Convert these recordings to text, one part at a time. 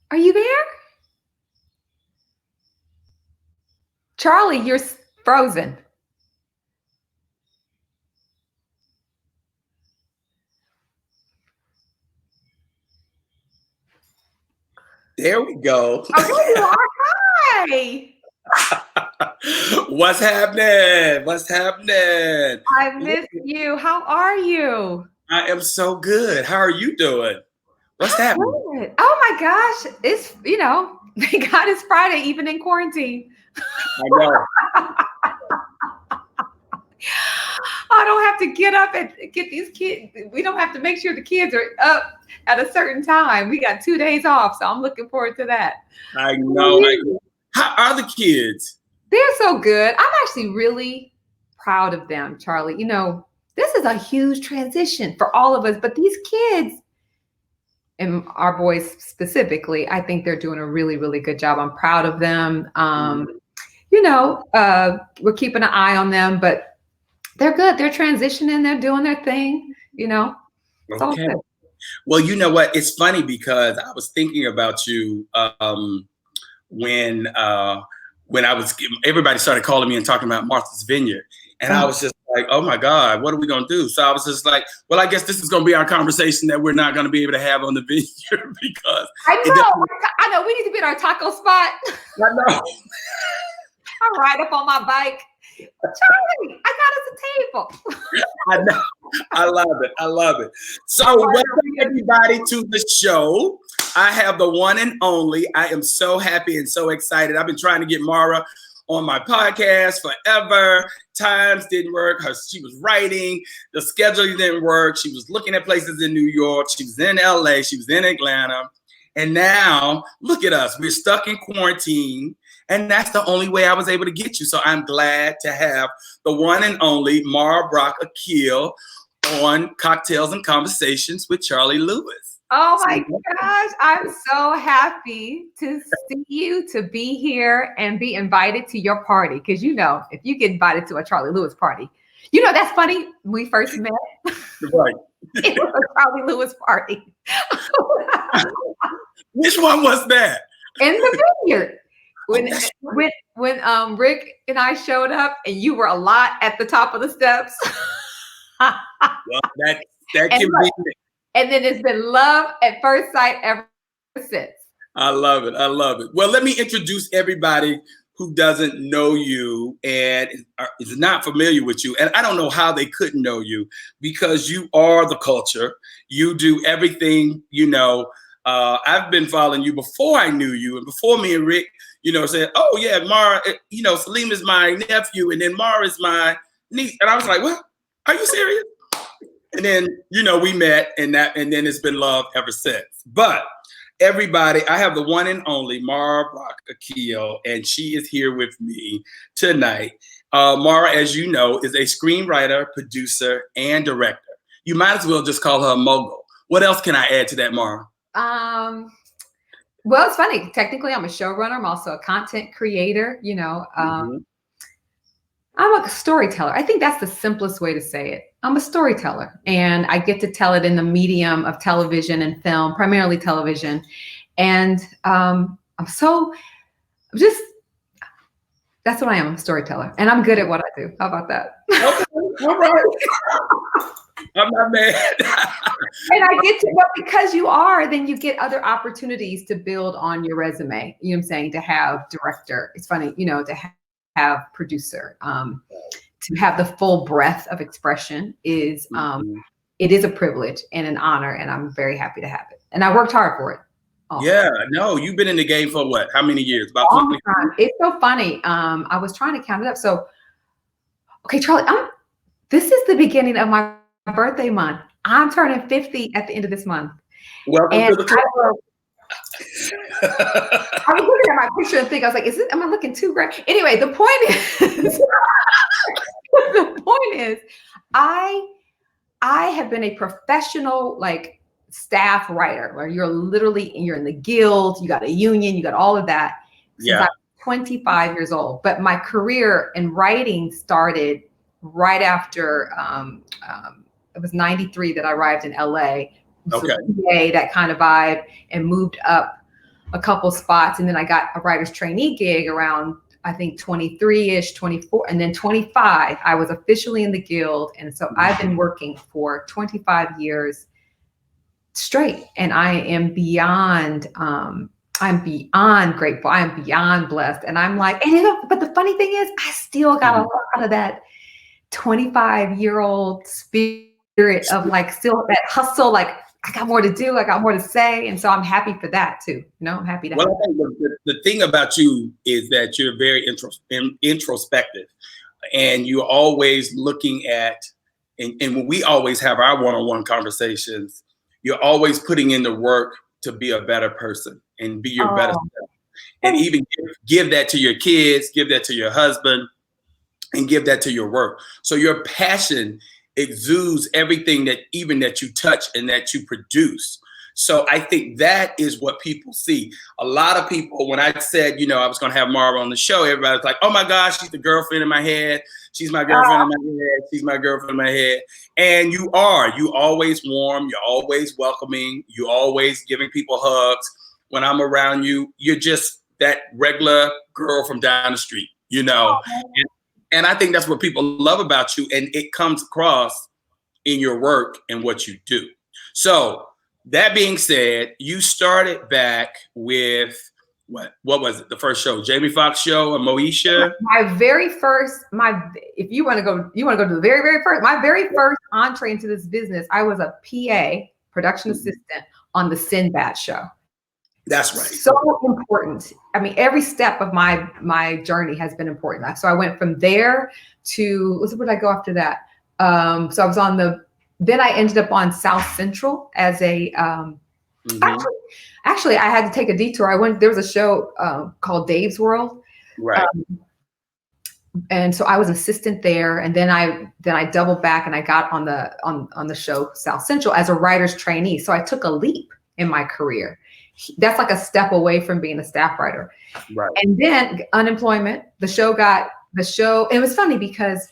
Are you there? Charlie, you're frozen. There we go. Oh, there you are. Hi. What's happening? What's happening? I missed you. How are you? I am so good. How are you doing? What's I'm happening? good. Oh my gosh. Thank God it's Friday, even in quarantine. I know. I don't have to get up and get these kids. We don't have to make sure the kids are up at a certain time. We got 2 days off, so I'm looking forward to that. I How are know. you? How are the kids? They're so good. I'm actually really proud of them, Charlie. This is a huge transition for all of us, but these kids and our boys specifically, I think they're doing a really, really good job. I'm proud of them. We're keeping an eye on them, but they're good. They're transitioning. They're doing their thing. It's all Okay. good. Well, you know what? It's funny because I was thinking about you when when I was everybody started calling me and talking about Martha's Vineyard, and I Oh, was just like, oh my God, what are we gonna do? So I was just like, well, I guess this is gonna be our conversation that we're not gonna be able to have on the vineyard because I it know. doesn't. I know. We need to be at our taco spot. I know. I ride up on my bike. Charlie, I got us a table. I know. I love it. I love it. So, A welcome margarita. everybody to the show. I have the one and only. I am so happy and so excited. I've been trying to get Mara on my podcast forever. Times didn't work. She was writing. The schedule didn't work. She was looking at places in New York. She was in LA. She was in Atlanta. And now, look at us. We're stuck in quarantine. And that's the only way I was able to get you. So I'm glad to have the one and only Mara Brock Akil on Cocktails and Conversations with Charlie Lewis. Oh So, my gosh, I'm so happy to see you, to be here and be invited to your party. Because if you get invited to a Charlie Lewis party, that's funny. We first met, right. it was a Charlie Lewis party Which one was that? in the vineyard. Oh, When that's when Rick and I showed up and you were a lot at the top of the steps. well, that and can look, be. and then it's been love at first sight ever since. I love it. I love it. Well, let me introduce everybody who doesn't know you and is not familiar with you. And I don't know how they couldn't know you because you are the culture. You do everything, I've been following you before I knew you and before me and Rick, said, oh yeah, Mara, Salim is my nephew and then Mara is my niece. And I was like, what? Are you serious? And then, we met and then it's been love ever since. But everybody, I have the one and only Mara Brock Akil, and she is here with me tonight. Mara, as you know, is a screenwriter, producer, and director. You might as well just call her a mogul. What else can I add to that, Mara? Well, it's funny. Technically, I'm a showrunner. I'm also a content creator. I'm a storyteller. I think that's the simplest way to say it. I'm a storyteller, and I get to tell it in the medium of television and film, primarily television. And just that's what I am. I'm a storyteller, and I'm good at what I do. How about that? Okay, all right. I'm not mad. And I get to, but because you are, then you get other opportunities to build on your resume. You know what I'm saying? To have director. It's funny, to have producer. To have the full breadth of expression is it is a privilege and an honor, and I'm very happy to have it. And I worked hard for it. Yeah, no, you've been in the game for what? How many years? About Long 20. time. It's so funny. I was trying to count it up. So, okay, Charlie, this is the beginning of my birthday month. I'm turning 50 at the end of this month. Welcome And to the club. I was looking at my picture and think, I was like, am I looking too great? Anyway, the point is, I have been a professional staff writer where you're in the guild, you got a union, you got all of that since I was 25 years old. But my career in writing started right after it was 93 that I arrived in LA. Okay. So PA, that kind of vibe, and moved up a couple spots, and then I got a writer's trainee gig around, I think 23-ish, 24, and then 25, I was officially in the guild. And so I've been working for 25 years straight, and I am beyond, I'm beyond grateful. I'm beyond blessed. And I'm like, but the funny thing is, I still got a lot out of that 25-year-old spirit of like, still that hustle, like I got more to do, I got more to say. And so I'm happy for that too. I'm happy to have I think the thing about you is that you're very introspective, and you're always looking at, and when we always have our one-on-one conversations, you're always putting in the work to be a better person and be your better self. And even give that to your kids, give that to your husband, and give that to your work. So your passion exudes everything that you touch and that you produce. So I think that is what people see. A lot of people, when I said, I was going to have Mara on the show, everybody was like, oh my gosh, she's the girlfriend in my head. She's my girlfriend in my head. She's my girlfriend in my head. And you always warm. You're always welcoming. You're always giving people hugs. When I'm around you, you're just that regular girl from down the street, And I think that's what people love about you. And it comes across in your work and what you do. So that being said, you started back with what was it? The first show, Jamie Foxx show and Moesha? My very first, if you want to go to the very, very first, my very first entree into this business, I was a PA, production assistant on the Sinbad show. That's right. So important. I mean, every step of my journey has been important. So I went from there to, where did I go after that? So I was then I ended up on South Central as a, actually I had to take a detour. There was a show called Dave's World. Right. And so I was assistant there. And then I doubled back and I got on the show South Central as a writer's trainee. So I took a leap in my career. That's like a step away from being a staff writer. Right. And then unemployment, the show, it was funny because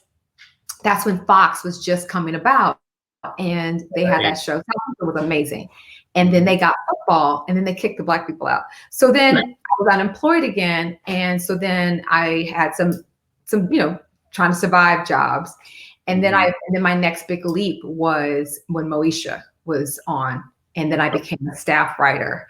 that's when Fox was just coming about and they had that show. It was amazing. And then they got football and then they kicked the Black people out. So then I was unemployed again. And so then I had some, trying to survive jobs. And then my next big leap was when Moesha was on, and then I became a staff writer.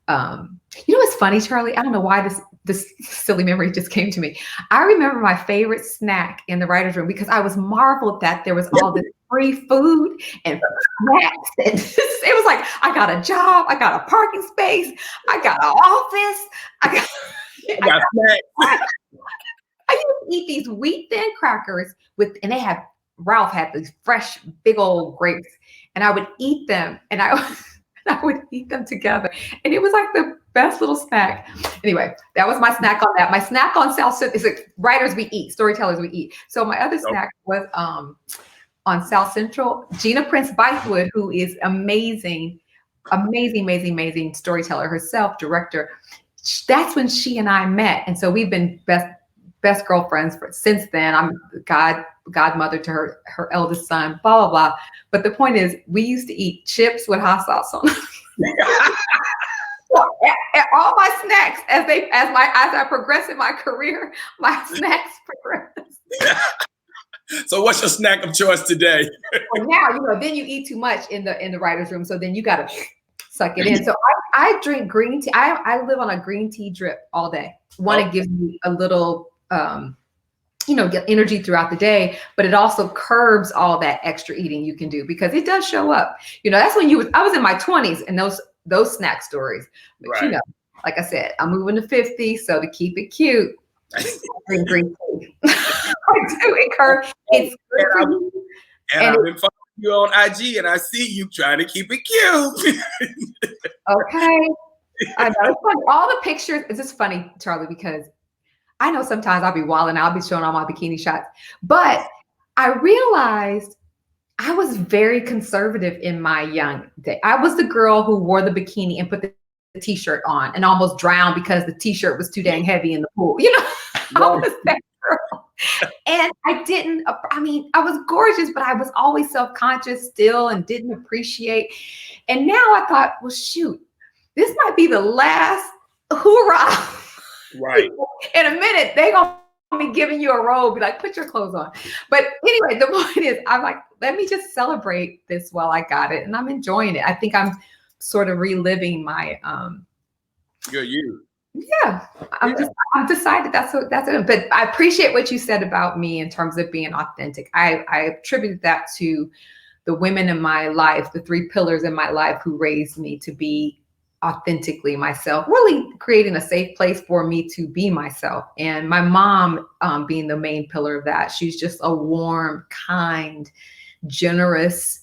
What's funny, Charlie? I don't know why this silly memory just came to me. I remember my favorite snack in the writer's room because I was marveled that there was all this free food and snacks. And it was like, I got a job, I got a parking space, I got an office, I got snacks. I used to eat these wheat thin crackers and Ralph had these fresh, big old grapes, and I would eat them, and I would eat them together. And it was like the best little snack. Anyway, that was my snack on that. My snack on South Central is like writers we eat, storytellers we eat. So my other snack was on South Central, Gina Prince Bythewood, who is amazing storyteller herself, director. That's when she and I met. And so we've been best girlfriends since then. I'm godmother to her eldest son, blah, blah, blah. But the point is, we used to eat chips with hot sauce on them. All my snacks, as I progress in my career, my snacks progress. So what's your snack of choice today? Well, now, then you eat too much in the writer's room. So then you got to suck it in. So I drink green tea. I live on a green tea drip all day. It gives me a little, get energy throughout the day, but it also curbs all that extra eating you can do because it does show up. That's when I was in my 20s and those snack stories. But right. Like I said, I'm moving to 50, so to keep it cute, I drink green tea. I do. It's good for you. And I've been following you on IG, and I see you trying to keep it cute. Okay. I know. It's funny. All the pictures. It's just funny, Charlie, because I know sometimes I'll be wilding. I'll be showing all my bikini shots. But I realized I was very conservative in my young day. I was the girl who wore the bikini and put the t-shirt on and almost drowned because the t-shirt was too dang heavy in the pool. I was that girl. And I was gorgeous, but I was always self-conscious still and didn't appreciate. And now I thought, well, shoot, this might be the last hoorah. Right. In a minute, they gonna be giving you a robe, be like, put your clothes on. But anyway, the point is, I'm like, let me just celebrate this while I got it, and I'm enjoying it. I think I'm sort of reliving my Good you. yeah. I'm decided that's it. But I appreciate what you said about me in terms of being authentic. I attribute that to the women in my life, the 3 pillars in my life who raised me to be authentically myself, really creating a safe place for me to be myself. And my mom being the main pillar of that. She's just a warm, kind, generous,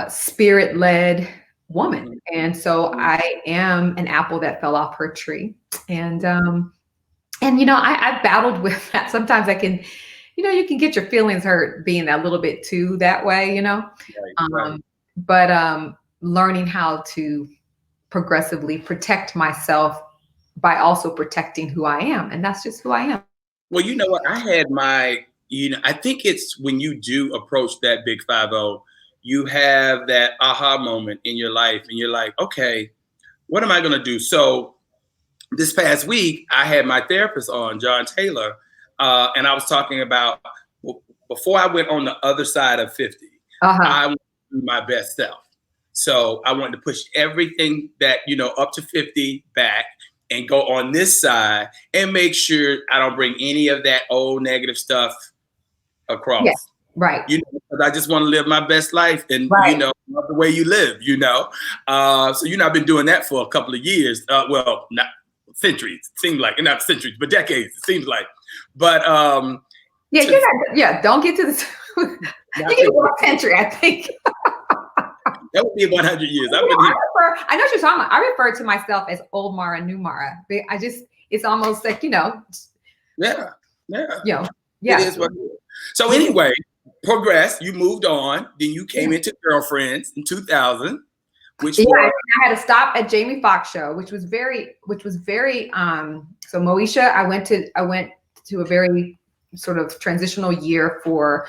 spirit-led woman. And so I am an apple that fell off her tree. And I've battled with that. Sometimes I can, you can get your feelings hurt being a little bit too that way, Right. But learning how to progressively protect myself by also protecting who I am. And that's just who I am. Well, you know what? I had I think it's when you do approach that big 5-0, you have that aha moment in your life and you're like, okay, what am I going to do? So this past week, I had my therapist on, John Taylor, and I was talking about before I went on the other side of 50, I wanted to be my best self. So I wanted to push everything that, up to 50 back and go on this side and make sure I don't bring any of that old negative stuff across. Yeah, right. Because I just want to live my best life and, love the way you live, So, I've been doing that for a couple of years. Well, not centuries, it seems like, and not centuries, but decades, it seems like. But don't get to the you get 1 century, I think. That would be 100 years. I know what you're talking about. I refer to myself as old Mara, new Mara. It's almost like, Yeah. Yeah. It is what it is. So anyway, progress, you moved on. Then you came into Girlfriends in 2000, which I had to stop at Jamie Foxx show, which was very so Moesha, I went to a very sort of transitional year for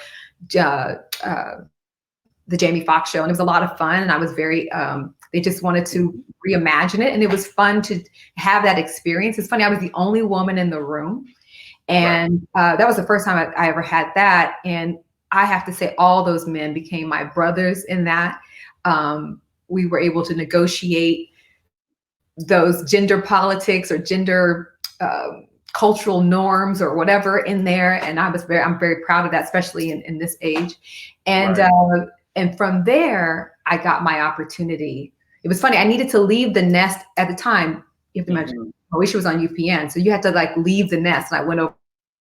the Jamie Foxx show, and it was a lot of fun. And I was very, they just wanted to reimagine it, and it was fun to have that experience. It's funny, I was the only woman in the room, and that was the first time I ever had that. And I have to say, all those men became my brothers in that. We were able to negotiate those gender politics or gender cultural norms or whatever in there, and I'm very proud of that, especially in this age. And and from there, I got my opportunity. It was funny. I needed to leave the nest at the time. You have to imagine, Moesha was on UPN, so you had to leave the nest. And I went over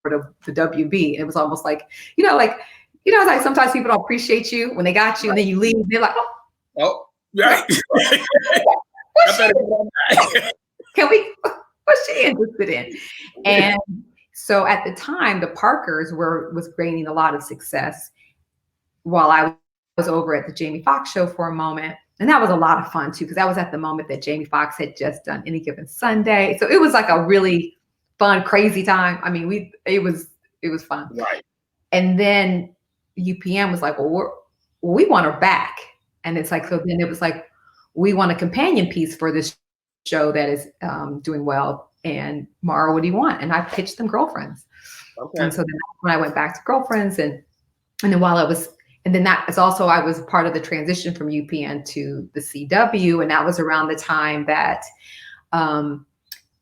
to the WB, and it was almost like, like sometimes people don't appreciate you when they got you, and then you leave. They're like, oh, right. What's she interested in? And so at the time, the Parkers was gaining a lot of success while I was over at the Jamie Foxx show for a moment. And that was a lot of fun too, because that was at the moment that Jamie Foxx had just done Any Given Sunday. So it was like a really fun, crazy time. I mean, it was fun. Right. And then UPN was like, well, we want her back. And it's like, so then it was like, we want a companion piece for this show that is doing well. And Mara, what do you want? And I pitched them Girlfriends. Okay. And so then when I went back to Girlfriends, and then that is also, I was part of the transition from UPN to the CW. And that was around the time that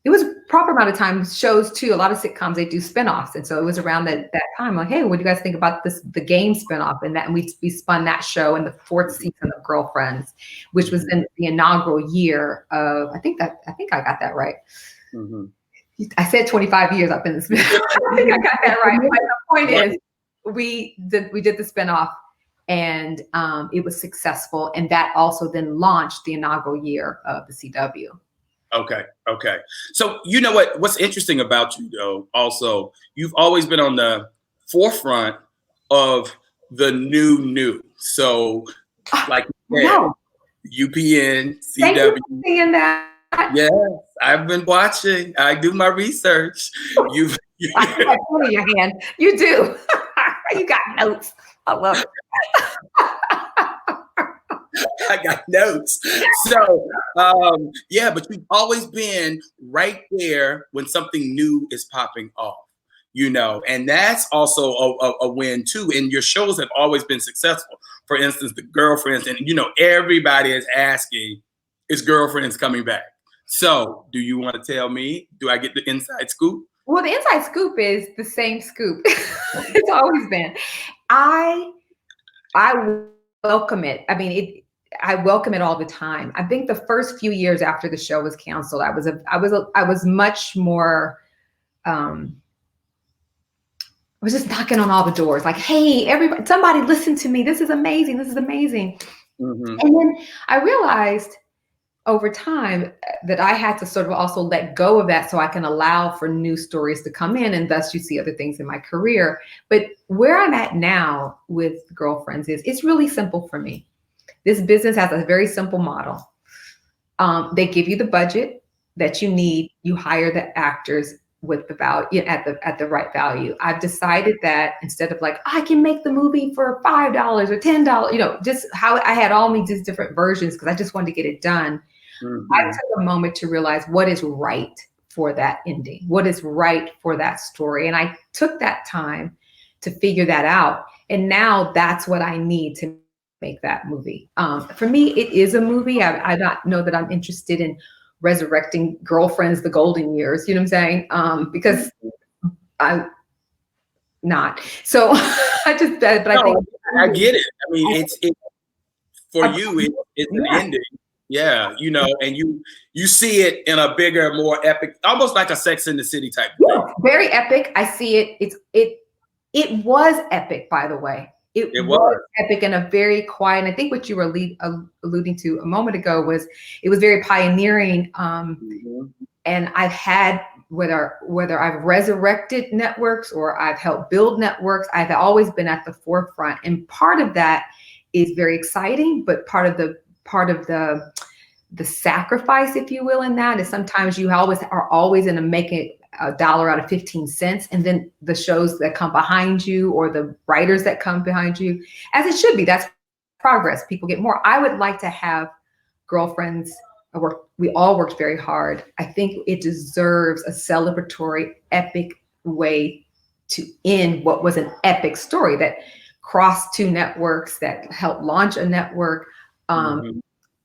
it was proper amount of time shows too. A lot of sitcoms, they do spinoffs. And so it was around that time, like, hey, what do you guys think about the game spinoff? And we spun that show in the 4th season of Girlfriends, which was in the inaugural year of, I think I got that right. Mm-hmm. I said 25 years I've been in the spinoff. I think I got that right. But the point is, we did the spinoff, and it was successful. And that also then launched the inaugural year of the CW. Okay. So you know what's interesting about you though, also, you've always been on the forefront of the new. So like UPN, CW. Thank you for seeing that. Yes, I've been watching. I do my research. I have one in your hand. You do. You got notes. I love it. I got notes. So, yeah, but you've always been right there when something new is popping off, and that's also a win too. And your shows have always been successful. For instance, the Girlfriends, and everybody is asking, is Girlfriends coming back? So, do you want to tell me? Do I get the inside scoop? Well, the inside scoop is the same scoop. It's always been. I welcome it. I mean, I welcome it all the time. I think the first few years after the show was canceled, I was much more. I was just knocking on all the doors, like, "Hey, everybody, somebody listen to me. This is amazing. This is amazing." Mm-hmm. And then I realized over time that I had to sort of also let go of that so I can allow for new stories to come in, and thus you see other things in my career. But where I'm at now with Girlfriends is it's really simple for me. This business has a very simple model. They give you the budget that you need. You hire the actors with the value at the right value. I've decided that instead of like, I can make the movie for $5 or $10, just how I had all these different versions because I just wanted to get it done. Mm-hmm. I took a moment to realize what is right for that ending, what is right for that story. And I took that time to figure that out. And now that's what I need to make that movie. For me, it is a movie. I don't know that I'm interested in resurrecting Girlfriends, the golden years, you know what I'm saying? Because I'm not. So I just, but I think I get it. I mean, it's for you, it's an ending. Yeah, and you see it in a bigger, more epic, almost like a Sex and the City type of thing. Very epic. I see it. It was epic, by the way. It was epic in a very quiet. And I think what you were alluding to a moment ago was it was very pioneering. And I've had whether I've resurrected networks or I've helped build networks, I've always been at the forefront. And part of that is very exciting, but part of the sacrifice, if you will, in that is sometimes you are always in a making $1 out of 15 cents. And then the shows that come behind you or the writers that come behind you, as it should be, that's progress. People get more. I would like to have Girlfriends. We all worked very hard. I think it deserves a celebratory, epic way to end what was an epic story that crossed 2 networks, that helped launch a network,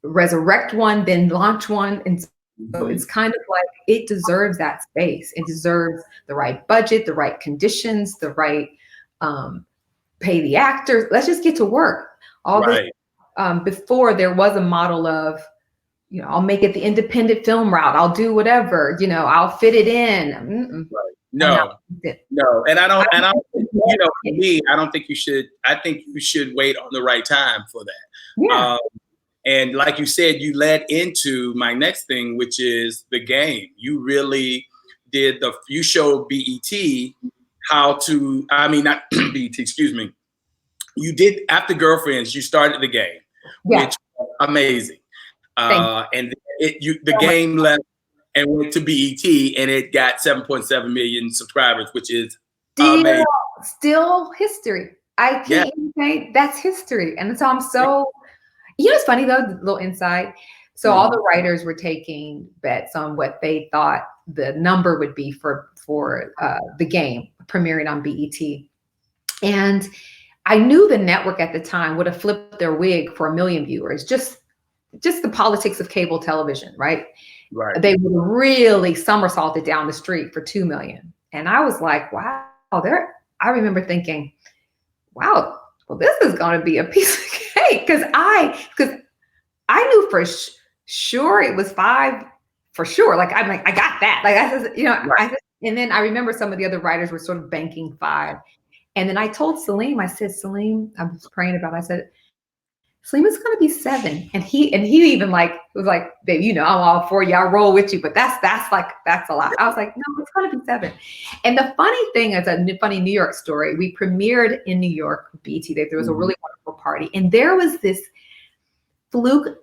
resurrect one, then launch one. And so it's kind of like it deserves that space. It deserves the right budget, the right conditions, the right pay the actors. Let's just get to work. This before there was a model of, I'll make it the independent film route. I'll do whatever, I'll fit it in. No. And I don't, for me, I don't think you should. I think you should wait on the right time for that. Yeah. And like you said, you led into my next thing, which is the game. You really you showed BET how to, not BET, excuse me. You did, after Girlfriends, you started the game, which was amazing. And the game left and went to BET, and it got 7.7 million subscribers, which is amazing. Still history. I can't even say that's history. And so I'm so, it's funny though, the little insight. So all the writers were taking bets on what they thought the number would be for the game premiering on BET. And I knew the network at the time would have flipped their wig for 1 million viewers, just the politics of cable television, right? Right. They would have really somersaulted down the street for 2 million. And I was like, wow, I remember thinking, wow, well, this is going to be a piece of cake. Because I knew for sure it was 5 for sure. Like, I'm like, I got that. Like, and then I remember some of the other writers were sort of banking 5. And then I told Salim, I said, Salim, I was praying about it. I said, Salim, it's going to be 7. And he even was like, babe, I'm all for you. I'll roll with you. But that's a lot. I was like, no, it's going to be 7. And the funny thing is a funny New York story. We premiered in New York, BT. There was a really wonderful party. And there was this fluke,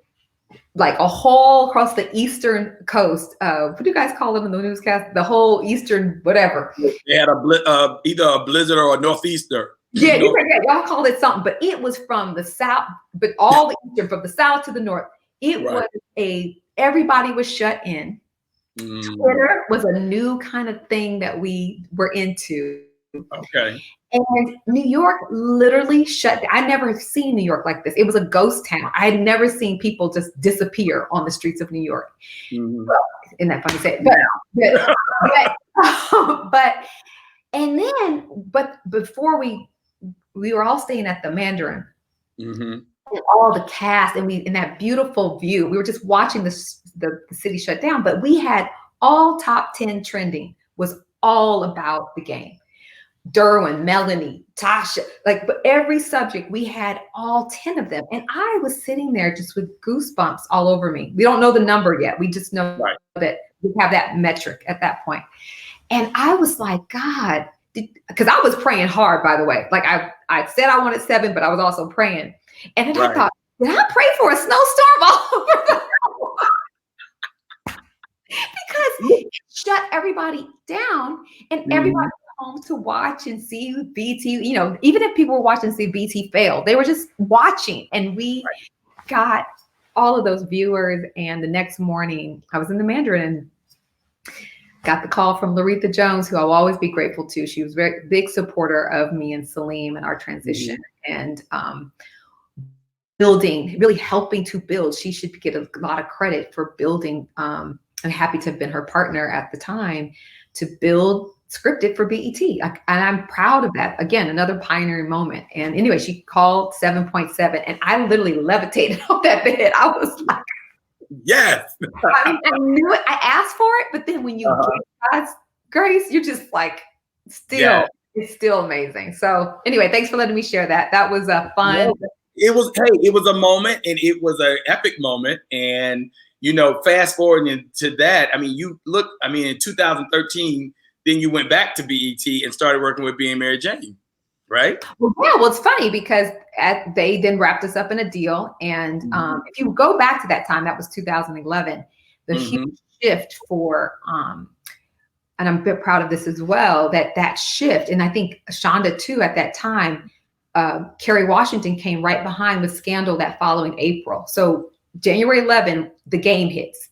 like a whole across the eastern coast. What do you guys call it in the newscast? The whole eastern, whatever. They had either a blizzard or a northeaster. Yeah, you forget. Y'all called it something, but it was from the South, but all the Eastern, from the South to the North. It was everybody was shut in. Twitter was a new kind of thing that we were into. Okay. And New York literally shut down. I never seen New York like this. It was a ghost town. I had never seen people just disappear on the streets of New York. Well, isn't that funny to say? But and then, but before we were all staying at the Mandarin, and all the cast, and we in that beautiful view. We were just watching the city shut down, but we had all top 10 trending was all about the game. Derwin, Melanie, Tasha, like, but every subject, we had all 10 of them. And I was sitting there just with goosebumps all over me. We don't know the number yet. We just know that we have that metric at that point. And I was like, God, because I was praying hard, by the way. Like I said I wanted 7, but I was also praying. And then I thought, did I pray for a snowstorm all over the world? Because it shut everybody down, and everybody home to watch and see BT, you know, even if people were watching to see BT fail, they were just watching. And we got all of those viewers. And the next morning I was in the Mandarin and got the call from Laretha Jones, who I'll always be grateful to. She was a very big supporter of me and Salim and our transition, and building, really helping to build. She should get a lot of credit for building. I'm happy to have been her partner at the time to build scripted for BET. And I'm proud of that. Again, another pioneering moment. And anyway, she called 7.7 and I literally levitated off that bed. I was like, yes. I knew it. I asked for it, but then when you get God's grace, you're just like, still, it's still amazing. So anyway, thanks for letting me share that. That was a fun. It was a moment, and it was an epic moment. And, you know, fast forwarding to that, I mean, in 2013, then you went back to BET and started working with Being Mary Jane, right? Well, yeah, well, it's funny because they then wrapped us up in a deal. And if you go back to that time, that was 2011, the huge shift for, and I'm a bit proud of this as well, that shift, and I think Shonda too at that time, Kerry Washington came right behind with Scandal that following April. So January 11, the game hits.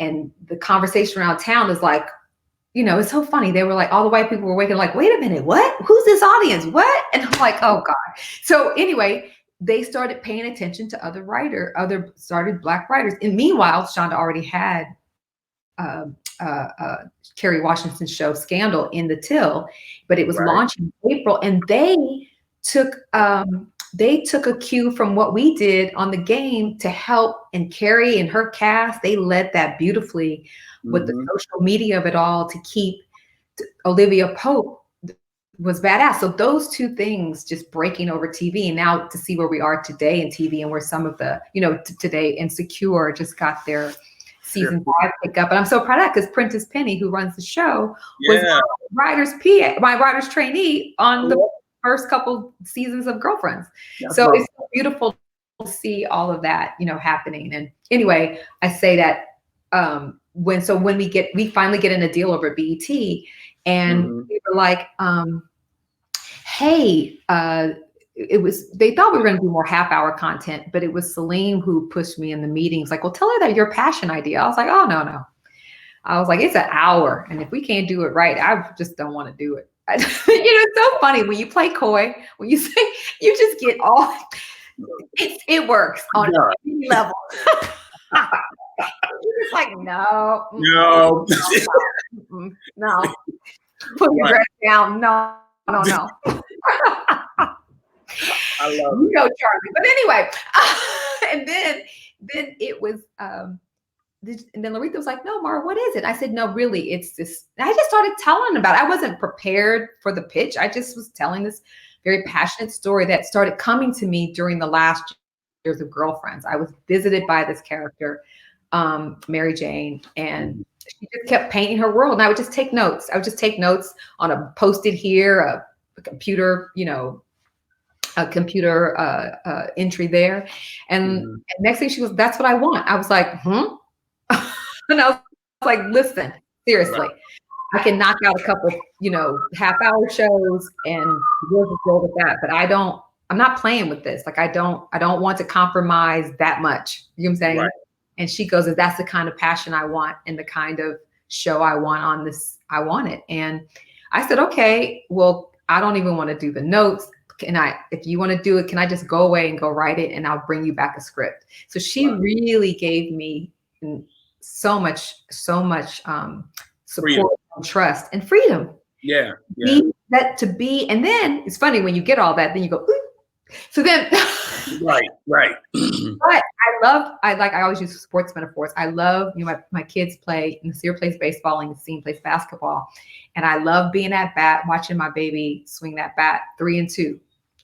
And the conversation around town is like, you know, it's so funny. They were like, all the white people were waking like, wait a minute, what? Who's this audience? What? And I'm like, oh God. So anyway, they started paying attention to started Black writers. And meanwhile, Shonda already had Kerry Washington's show Scandal in the till, but it was launching in April. And they took a cue from what we did on the game to help, and Kerry and her cast, they led that beautifully with the social media of it all to keep Olivia Pope was badass. So those two things just breaking over TV, and now to see where we are today in TV and where some of the, you know, today Insecure just got their season 5 pick up. And I'm so proud of that because Prentice Penny, who runs the show, was my writer's trainee on the first couple seasons of Girlfriends. So it's beautiful to see all of that, you know, happening. And anyway, I say that when we finally get in a deal over BET, and we were like, hey, they thought we were going to do more half-hour content, but it was Salim who pushed me in the meetings, like, well, tell her that your passion idea. I was like, oh, no. I was like, it's an hour. And if we can't do it right, I just don't want to do it. You know, it's so funny when you play coy, when you say, you just get all, it works on any level. You're just like, no. Put your dress down. No. I love you, Charlie. But anyway, and then it was, and then Laretha was like, no, Mara, what is it? I said, no, really, it's this. I just started telling about it. I wasn't prepared for the pitch. I just was telling this very passionate story that started coming to me during the last years of Girlfriends. I was visited by this character, Mary Jane, and she just kept painting her world. And I would just take notes. I would just take notes on a Post-it here, a computer, you know, a computer entry there. And next thing she goes, that's what I want. I was like, and I was like, listen, seriously. I can knock out a couple, half-hour shows and we'll just go with that. But I'm not playing with this. Like I don't want to compromise that much. You know what I'm saying? Right. And she goes, that's the kind of passion I want and the kind of show I want on this. I want it. And I said, okay, well, I don't even want to do the notes. If you want to do it, can I just go away and go write it and I'll bring you back a script? So she really gave me so much support Freedom. and trust and freedom. Yeah. And then it's funny when you get all that, then you go, ooh. So then right. But I always use sports metaphors. I love, my kids play, Nasir plays baseball and Yassine plays basketball. And I love being at bat, watching my baby swing that bat 3-2.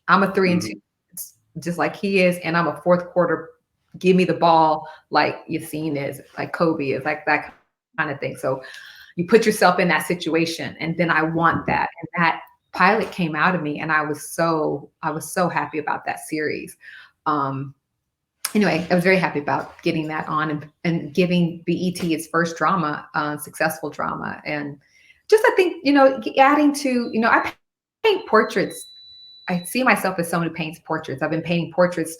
I'm a 3-2, just like he is. And I'm a fourth quarter, give me the ball like Yassine is, like Kobe is, like that kind of thing. So you put yourself in that situation, and then I want that. And that pilot came out of me, and I was so happy about that series. Anyway, I was very happy about getting that on and giving BET its first drama, successful drama. And just, I think, adding to, I paint portraits. I see myself as someone who paints portraits. I've been painting portraits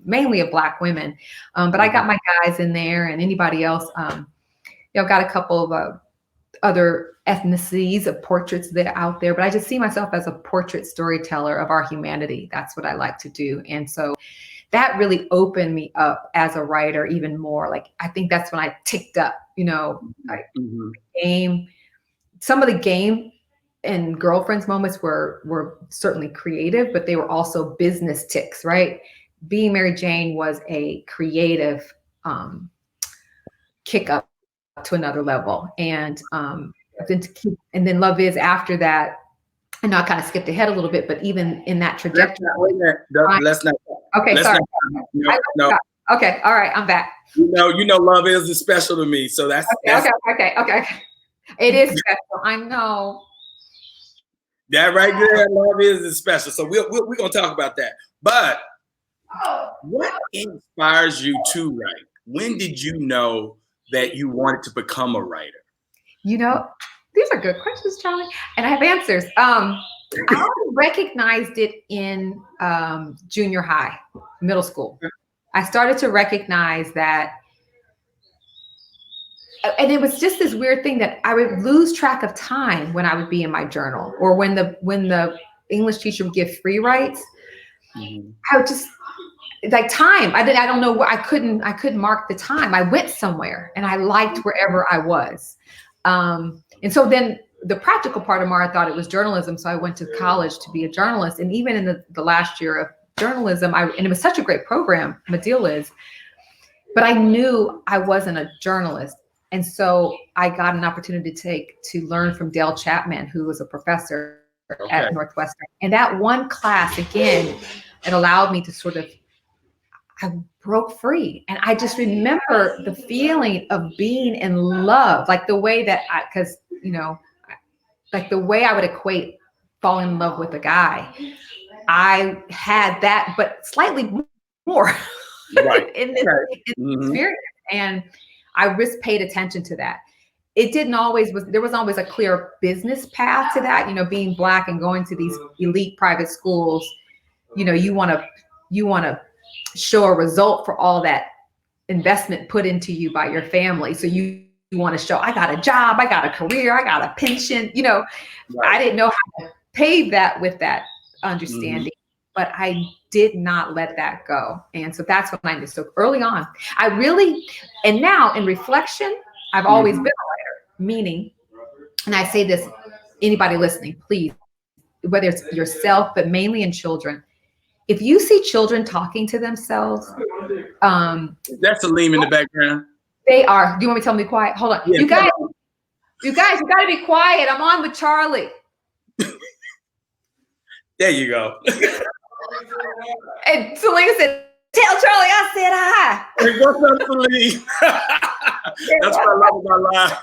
mainly of Black women. But I got my guys in there and anybody else. I've got a couple of other ethnicities of portraits that are out there, but I just see myself as a portrait storyteller of our humanity. That's what I like to do. And so that really opened me up as a writer even more. Like, I think that's when I ticked up, game. Some of the game and girlfriends moments were certainly creative, but they were also business ticks, right? Being Mary Jane was a creative kick up to another level. And then Love Is after that. I know I kind of skipped ahead a little bit, but even in that trajectory. Let's not. Okay, let's sorry. No. Okay, all right, I'm back. Love Is special to me. So that's okay. It is special. I know. That right there, Love Is special. So we're gonna talk about that. But what inspires you to write? When did you know that you wanted to become a writer? These are good questions, Charlie, and I have answers. I recognized it in junior high, middle school. I started to recognize that, and it was just this weird thing that I would lose track of time when I would be in my journal, or when the English teacher would give free writes. I would just, like, time. I don't know what I couldn't mark the time. I went somewhere and I liked wherever I was. And so then the practical part of Mara, I thought it was journalism. So I went to college to be a journalist. And even in the last year of journalism, and it was such a great program, Medill is, but I knew I wasn't a journalist. And so I got an opportunity to learn from Dale Chapman, who was a professor at Northwestern. And that one class, again, it allowed me to I broke free. And I just remember the feeling of being in love, like the way that like the way I would equate falling in love with a guy. I had that, but slightly more in this experience. And I paid attention to that. There was always a clear business path to that, being Black and going to these elite private schools. You want to show a result for all that investment put into you by your family. So you want to show, I got a job, I got a career, I got a pension. I didn't know how to pave that with that understanding, but I did not let that go. And so that's when I knew. So early on, and now in reflection, I've always been a writer, meaning, and I say this, anybody listening, please, whether it's yourself, but mainly in children, if you see children talking to themselves, that's Salim in the background. They are. Do you want me to tell them to be quiet? Hold on. Yeah, you guys, you got to be quiet. I'm on with Charlie. There you go. And Salim said, "Tell Charlie I said hi." Hey, what's up, Salim? That's what I love about live.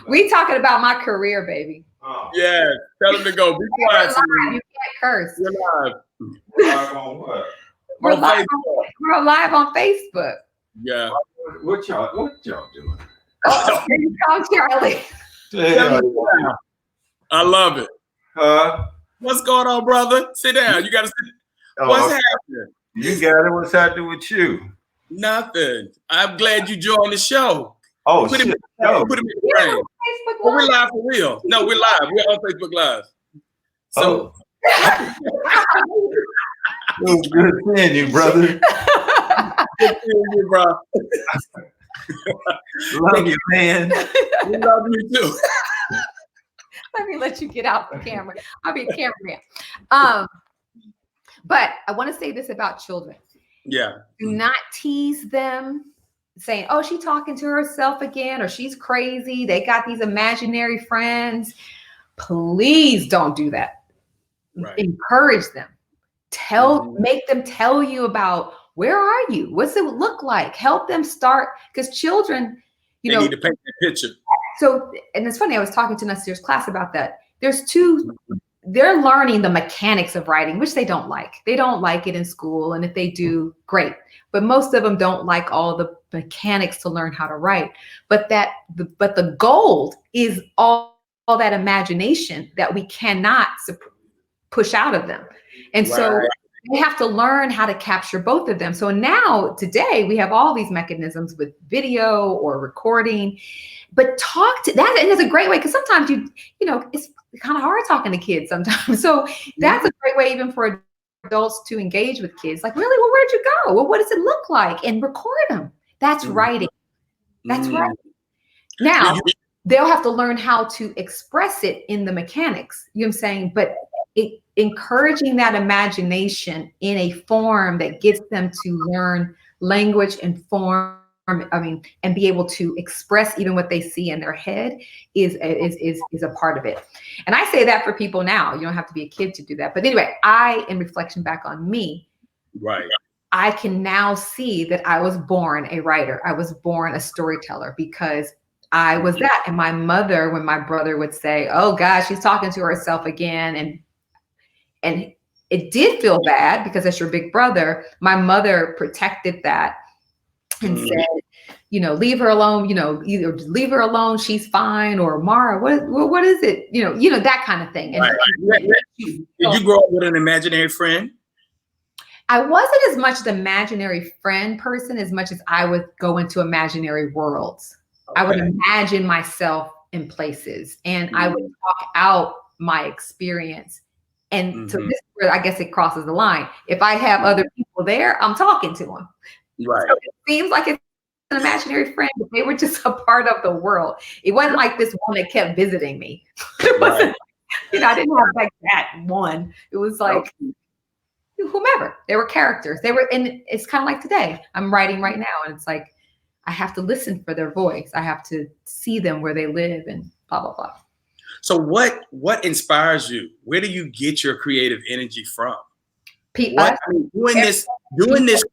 We talking about my career, baby. Yeah, tell him to go. Be quiet. You can't curse. You're live. Live on what? We're live on Facebook. Yeah. What y'all doing? Oh, here you come, Charlie. I love it. Huh? What's going on, brother? Sit down. You got to sit. What's happening? You got it. What's happening with you? Nothing. I'm glad you joined the show. Oh, put shit. Him put him in the frame. Oh, we're live for real. No, we're live. We're on Facebook Live. So. It was good seeing you, brother. Good seeing you, bro. Love you, man. We love you too. Let me let you get out the camera. I'll be a cameraman. But I want to say this about children. Yeah. Do not tease them saying, oh, she's talking to herself again, or she's crazy. They got these imaginary friends. Please don't do that. Right. Encourage them. Make them tell you about, where are you? What's it look like? Help them start, because children, they need to paint that picture. So, and it's funny, I was talking to Nasir's class about that. They're learning the mechanics of writing, which they don't like. They don't like it in school. And if they do, great. But most of them don't like all the mechanics to learn how to write. But the gold is all that imagination that we cannot push out of them. And so they have to learn how to capture both of them. So now, today, we have all these mechanisms with video or recording, but talk to that. And it's a great way, because sometimes it's kind of hard talking to kids sometimes. So that's a great way even for adults to engage with kids. Like, really, well, where'd you go? Well, what does it look like? And record them. That's writing. That's writing. Now, they'll have to learn how to express it in the mechanics. You know what I'm saying? But encouraging that imagination in a form that gets them to learn language and form, and be able to express even what they see in their head is a part of it. And I say that for people now. You don't have to be a kid to do that. But anyway, in reflection back on me, right, I can now see that I was born a writer. I was born a storyteller, because I was that. And my mother, when my brother would say, oh gosh, she's talking to herself again, and it did feel bad, because as your big brother, my mother protected that and said, leave her alone, either leave her alone, she's fine, or Mara, what is it? That kind of thing. And did you grow up with an imaginary friend? I wasn't as much the imaginary friend person as much as I would go into imaginary worlds. Okay. I would imagine myself in places, and I would talk out my experience. And so this is where I guess it crosses the line. If I have other people there, I'm talking to them. Right. So it seems like it's an imaginary friend, but they were just a part of the world. It wasn't like this one that kept visiting me. It wasn't, I didn't have like that one. It was like whomever. They were characters. They were, and it's kind of like today. I'm writing right now, and it's like I have to listen for their voice. I have to see them where they live, and blah blah blah. So what inspires you? Where do you get your creative energy from? Doing this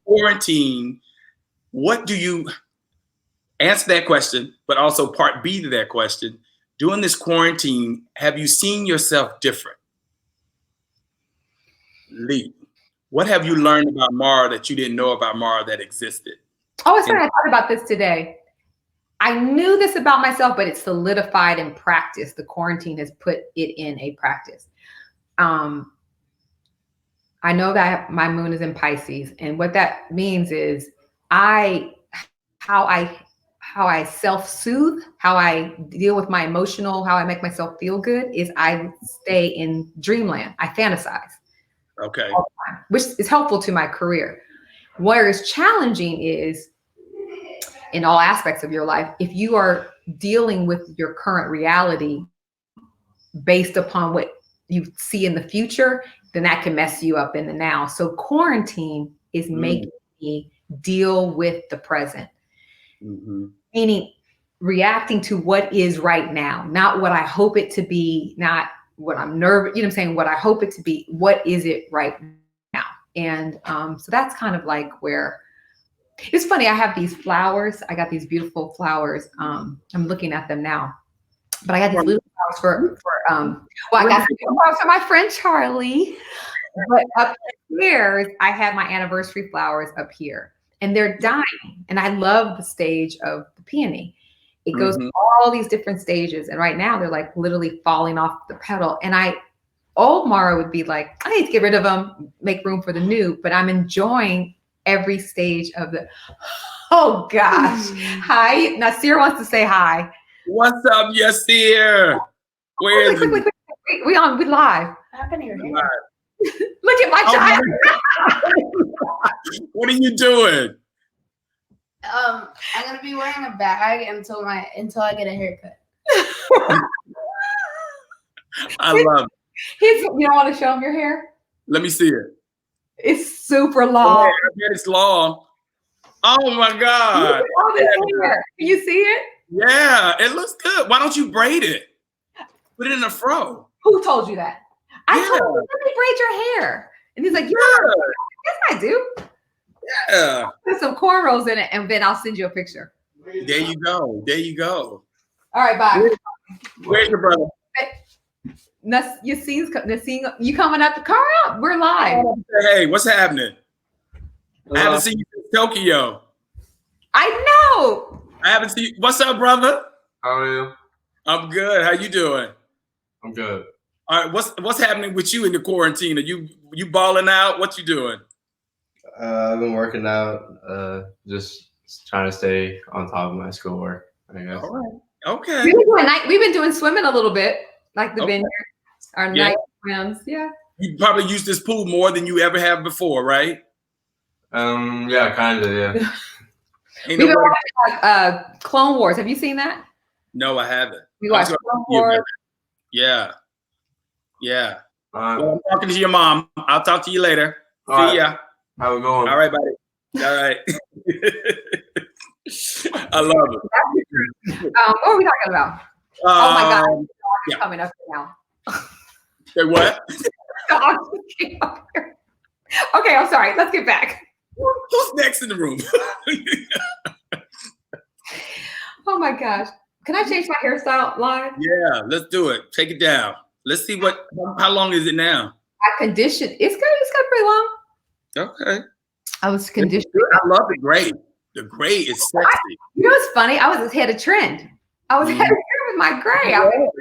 quarantine, what do you answer that question? But also part B to that question, during this quarantine, have you seen yourself different? Lee, what have you learned about Mara that you didn't know about Mara that existed? Oh, it's funny. I thought about this today. I knew this about myself, but it's solidified in practice. The quarantine has put it in a practice. I know that my moon is in Pisces, and what that means is how I self-soothe, how I deal with my emotional, how I make myself feel good is I stay in dreamland. I fantasize. Okay. All the time, which is helpful to my career. What is challenging is, in all aspects of your life, if you are dealing with your current reality based upon what you see in the future, then that can mess you up in the now. So quarantine is making me deal with the present, meaning reacting to what is right now, not what I hope it to be, not what I'm nervous, you know what I'm saying, what I hope it to be, what is it right now? And so that's kind of like where, it's funny, I have these flowers. I got these beautiful flowers. I'm looking at them now. But I got these little flowers I got some flowers for my friend Charlie. But up here, I have my anniversary flowers up here. And they're dying. And I love the stage of the peony. It goes through all these different stages. And right now they're like literally falling off the pedal. And old Mara would be like, I need to get rid of them, make room for the new, but I'm enjoying every stage of the, oh gosh. Hi, Nasir wants to say hi. What's up, Yasir? Where is quick. We live. What happened to your hair? Look at my child. What are you doing? I'm gonna be wearing a bag until I get a haircut. I love it. You don't want to show him your hair? Let me see it. It's super long. I bet it's long. Oh my God. All this hair. Can you see it? Yeah, it looks good. Why don't you braid it? Put it in a fro. Who told you that? I told him, let me braid your hair. And he's like, yes, I do. Yeah. Put some cornrows in it, and then I'll send you a picture. There you go. There you go. All right, bye. Where's your brother? Nassim, you coming up the car out? We're live. Hey, what's happening? I haven't seen you since Tokyo. I know. I haven't seen you. What's up, brother? How are you? I'm good. How you doing? I'm good. All right. What's happening with you in the quarantine? Are you balling out? What you doing? I've been working out, just trying to stay on top of my schoolwork, I guess. All right. Okay. We've been doing swimming a little bit, like the vineyard, our night swims. Yeah. You probably use this pool more than you ever have before, right? Yeah, kind of, yeah. We've been watching like Clone Wars. Have you seen that? No, I haven't. We watched Clone Wars. Yeah. Yeah. All I'm talking to your mom. I'll talk to you later. See ya. How we going? All right, buddy. All right. I love it. What are we talking about? Oh my God. It's coming up now. Say what? Okay, I'm sorry. Let's get back. Who's next in the room? Oh my gosh. Can I change my hairstyle live? Yeah, let's do it. Take it down. Let's see how long is it now? I conditioned. It's got pretty long. Okay. I was conditioned. I love the gray. The gray is sexy. You know what's funny? I was ahead of trend. I was ahead of trend with my gray.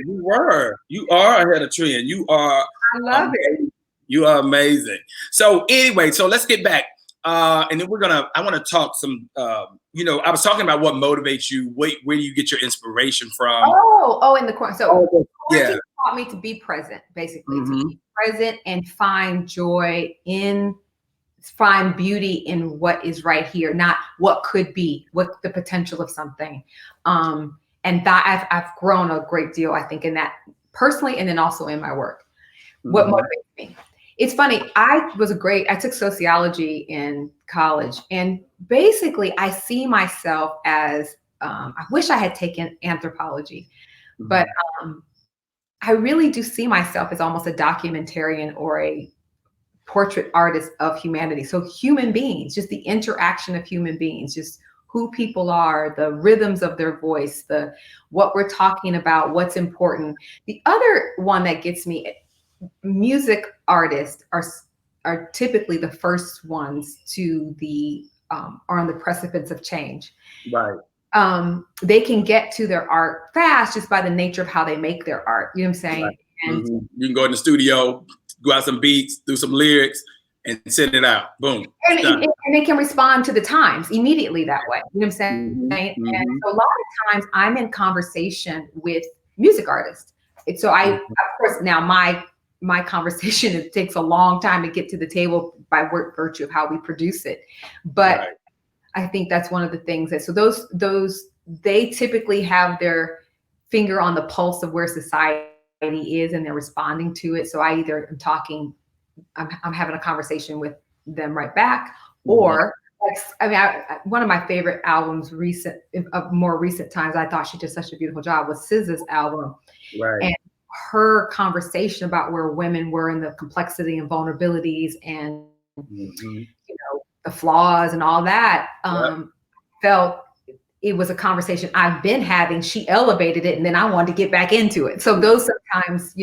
You were. You are ahead of trend. You are. I love it. You are amazing. So anyway, let's get back. And then I want to talk some, I was talking about what motivates you. Where do you get your inspiration from? Oh, in the corner. So yeah. taught me to be present, basically, to be present and find beauty in what is right here, not what could be, what the potential of something. And that I've grown a great deal, I think, in that personally, and then also in my work. What motivates me? It's funny. I took sociology in college, and basically I see myself as, I wish I had taken anthropology, but I really do see myself as almost a documentarian or a portrait artist of humanity. So human beings, just the interaction of human beings, just who people are, the rhythms of their voice, what we're talking about, what's important. The other one that gets me, music artists are typically the first ones to are on the precipice of change. Right. They can get to their art fast just by the nature of how they make their art. You know what I'm saying? Right. And you can go in the studio, go out some beats, do some lyrics, and send it out. Boom. And they can respond to the times immediately that way. You know what I'm saying? And so a lot of times I'm in conversation with music artists. So of course, now my conversation, it takes a long time to get to the table by virtue of how we produce it. But I think that's one of the things that, so those they typically have their finger on the pulse of where society is, and they're responding to it. So I either am talking, I'm having a conversation with them right back, or one of my favorite albums of more recent times, I thought she did such a beautiful job, was SZA's album. Right. And her conversation about where women were in the complexity and vulnerabilities and the flaws and all that, felt it was a conversation I've been having. She elevated it, and then I wanted to get back into it. So those sometimes,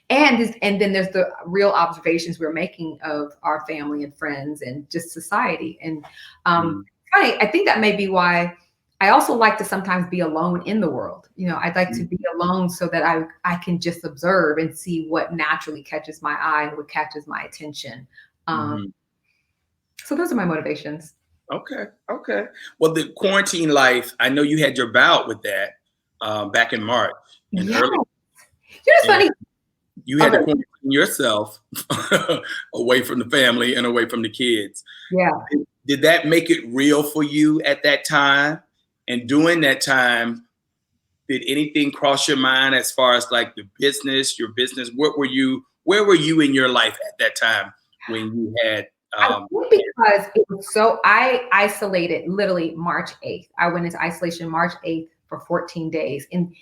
and then there's the real observations we're making of our family and friends and just society. And funny, I think that may be why I also like to sometimes be alone in the world. You know, I'd like to be alone so that I can just observe and see what naturally catches my eye and what catches my attention. So those are my motivations. Okay. Okay. Well, the quarantine life, I know you had your bout with that back in March and Yeah. early. You know, it's funny. You had to quarantine yourself away from the family and away from the kids. Yeah. Did that make it real for you at that time? And during that time, did anything cross your mind as far as like the business, your business? Where were you in your life at that time when you had I think because it was so, I isolated literally March 8th. I went into isolation March 8th for 14 days. And